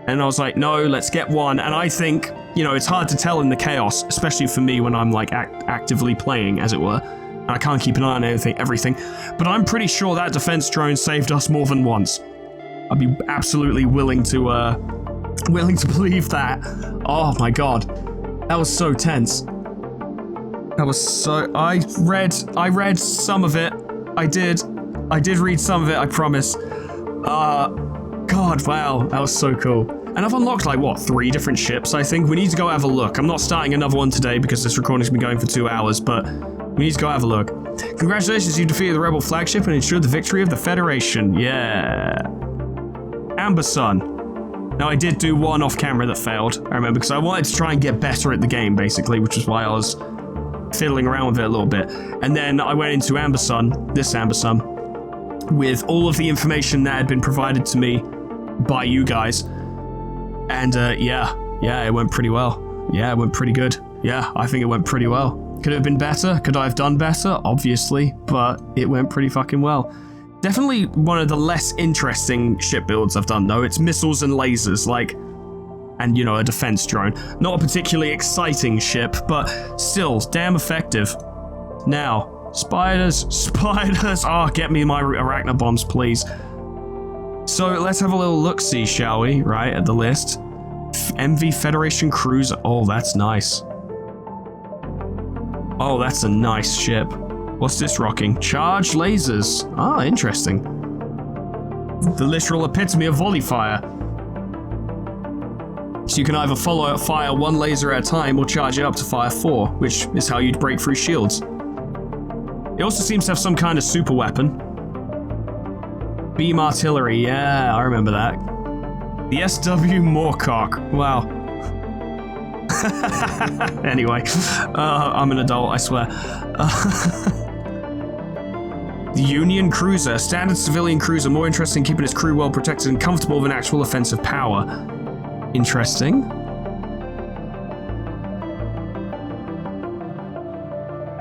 And I was like, no, let's get one. And I think, you know, it's hard to tell in the chaos, especially for me when I'm, like, actively playing, as it were. And I can't keep an eye on everything. But I'm pretty sure that defense drone saved us more than once. I'd be absolutely willing to believe that. Oh my god. That was so tense. That was so... I read some of it. I did read some of it, I promise. God, wow. That was so cool. And I've unlocked, like, what, 3 different ships, I think? We need to go have a look. I'm not starting another one today because this recording's been going for 2 hours, but we need to go have a look. Congratulations, you defeated the Rebel flagship and ensured the victory of the Federation. Yeah. Amber Sun. Now, I did do one off camera that failed, I remember, because I wanted to try and get better at the game, basically, which is why I was fiddling around with it a little bit. And then I went into Amber Sun, this Amber Sun, with all of the information that had been provided to me by you guys. And, yeah, it went pretty well. Yeah, it went pretty good. Yeah, I think it went pretty well. Could it have been better? Could I have done better? Obviously, but it went pretty fucking well. Definitely one of the less interesting ship builds I've done, though. It's missiles and lasers, like, and, you know, a defense drone. Not a particularly exciting ship, but still, damn effective. Now, spiders. Oh, get me my arachno bombs, please. So, let's have a little look-see, shall we? Right, at the list. MV Federation Cruiser. Oh, that's nice. Oh, that's a nice ship. What's this rocking? Charged lasers. Ah, interesting. The literal epitome of volley fire. So you can either fire 1 laser at a time or charge it up to fire 4, which is how you'd break through shields. It also seems to have some kind of super weapon. Beam artillery, yeah, I remember that. The SW Moorcock, wow. Anyway, I'm an adult, I swear. The Union Cruiser, standard civilian cruiser, more interesting keeping its crew well protected and comfortable with an actual offensive power. Interesting.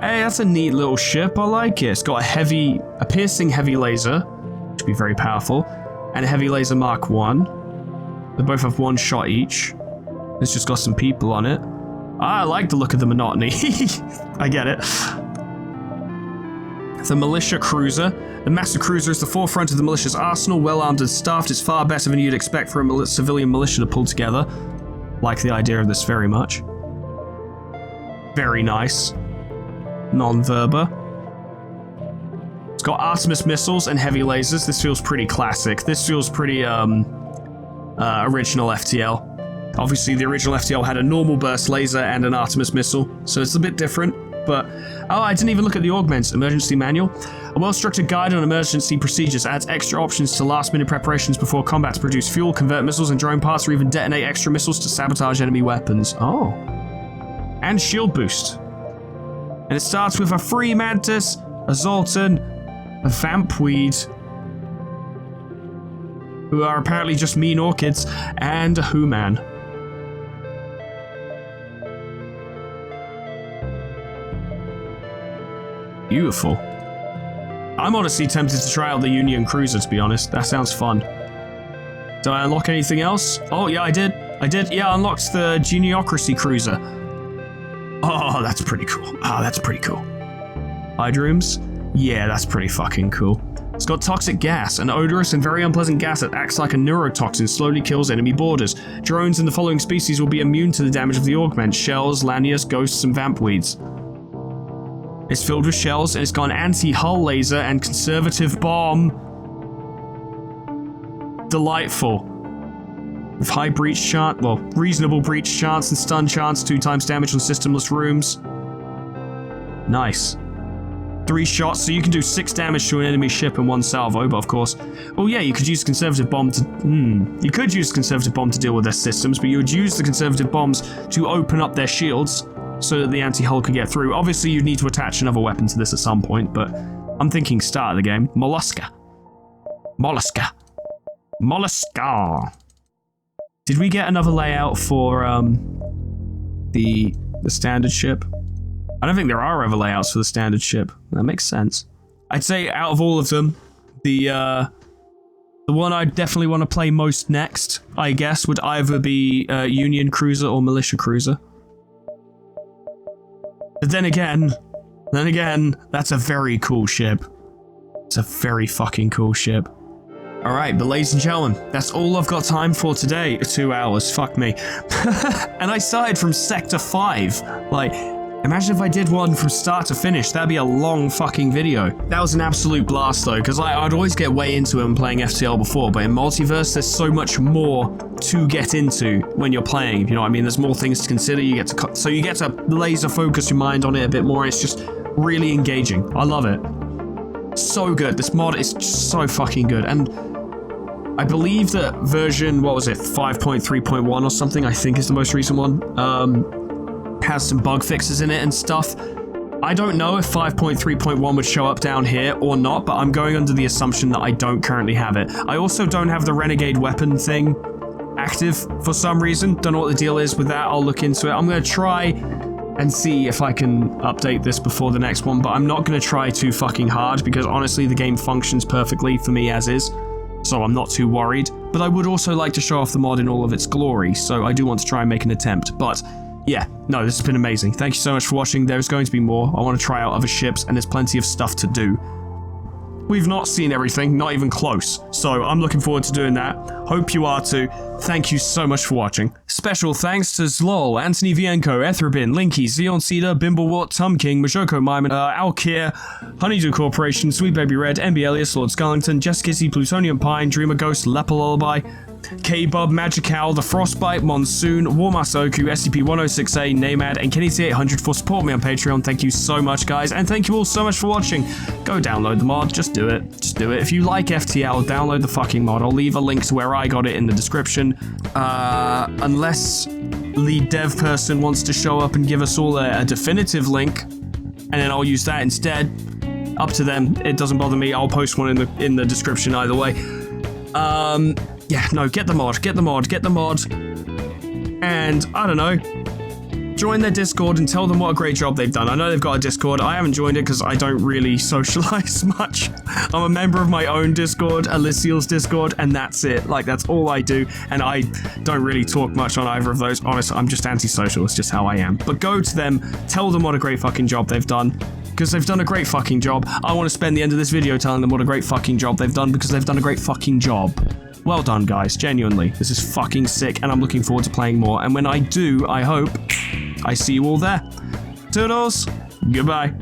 Hey, that's a neat little ship, I like it. It's got a piercing heavy laser, which would be very powerful, and a heavy laser Mark 1. They both have 1 shot each. It's just got some people on it. I like the look of the monotony. I get it. The Militia Cruiser. The Master Cruiser is the forefront of the militia's arsenal, well armed and staffed. It's far better than you'd expect for a civilian militia to pull together. Like the idea of this very much. Very nice. Non-verba. It's got Artemis missiles and heavy lasers. This feels pretty classic. This feels pretty, original FTL. Obviously, the original FTL had a normal burst laser and an Artemis missile, so it's a bit different. But, oh, I didn't even look at the augments. Emergency manual. A well-structured guide on emergency procedures adds extra options to last-minute preparations before combat to produce fuel, convert missiles and drone parts, or even detonate extra missiles to sabotage enemy weapons. Oh. And shield boost. And it starts with a free mantis, a Zoltan, a vampweed, who are apparently just mean orchids, and a Human. Beautiful. I'm honestly tempted to try out the Union Cruiser, to be honest. That sounds fun. Did I unlock anything else? Oh, yeah, I did. Yeah, I unlocked the Geniocracy Cruiser. Oh, that's pretty cool. Hydrooms? Yeah, that's pretty fucking cool. It's got toxic gas, an odorous and very unpleasant gas that acts like a neurotoxin, slowly kills enemy boarders. Drones in the following species will be immune to the damage of the augment: shells, lanius, ghosts, and vampweeds. It's filled with shells, and it's got an anti-hull laser and conservative bomb. Delightful. With high breach chance, well, reasonable breach chance and stun chance, 2 times damage on systemless rooms. Nice. 3 shots, so you can do 6 damage to an enemy ship in 1 salvo, but of course... Oh yeah, you could use conservative bomb to... You could use conservative bomb to deal with their systems, but you would use the conservative bombs to open up their shields so that the anti-hull could get through. Obviously, you'd need to attach another weapon to this at some point, but I'm thinking start of the game. Mollusca. Did we get another layout for the standard ship? I don't think there are other layouts for the standard ship. That makes sense. I'd say out of all of them, the one I definitely want to play most next, I guess, would either be Union Cruiser or Militia Cruiser. But then again, that's a very cool ship. It's a very fucking cool ship. Alright, but ladies and gentlemen, that's all I've got time for today. 2 hours, fuck me. And I started from Sector 5. Like, Imagine if I did one from start to finish. That'd be a long fucking video. That was an absolute blast though, because I'd always get way into it when playing FTL before, but in Multiverse, there's so much more to get into when you're playing. You know what I mean? There's more things to consider. You get to laser focus your mind on it a bit more. It's just really engaging. I love it. So good. This mod is just so fucking good. And I believe that version, what was it, 5.3.1 or something, I think is the most recent one, has some bug fixes in it and stuff. I don't know if 5.3.1 would show up down here or not, but I'm going under the assumption that I don't currently have it. I also don't have the Renegade weapon thing active for some reason. Don't know what the deal is with that. I'll look into it. I'm going to try and see if I can update this before the next one, but I'm not going to try too fucking hard because honestly the game functions perfectly for me as is, so I'm not too worried. But I would also like to show off the mod in all of its glory, so I do want to try and make an attempt. But yeah, no, this has been amazing. Thank you so much for watching. There's going to be more. I want to try out other ships, and there's plenty of stuff to do. We've not seen everything, not even close, so I'm looking forward to doing that. Hope you are too. Thank you so much for watching. Special thanks to Zlol, Anthony Vienko, Ethrobin, Linky, Zeon Cedar, Bimblewort, Tum King, Majoko Myman, Alkir, Honeydew Corporation, Sweet Baby Red, MB Elias, Lord Scarlington, Jeskizzy, Plutonium Pine, Dreamer Ghost, Lepel Lullaby, K-Bub, Magical, The Frostbite, Monsoon, Warmasoku, SCP-106A, Namad, and Kenny800 for supporting me on Patreon. Thank you so much, guys, and thank you all so much for watching. Go download the mod, just do it. Just do it. If you like FTL, download the fucking mod. I'll leave a link to where I got it in the description. Unless lead dev person wants to show up and give us all a definitive link, and then I'll use that instead. Up to them. It doesn't bother me. I'll post one in the description either way. Yeah, no, get the mod, and, I don't know, join their Discord and tell them what a great job they've done. I know they've got a Discord. I haven't joined it because I don't really socialize much. I'm a member of my own Discord, Aliciel's Discord, and that's it. Like, that's all I do, and I don't really talk much on either of those. Honestly, I'm just antisocial. It's just how I am. But go to them, tell them what a great fucking job they've done, because they've done a great fucking job. I want to spend the end of this video telling them what a great fucking job they've done, because they've done a great fucking job. Well done, guys, genuinely. This is fucking sick, and I'm looking forward to playing more. And when I do, I hope I see you all there. Toodles, goodbye.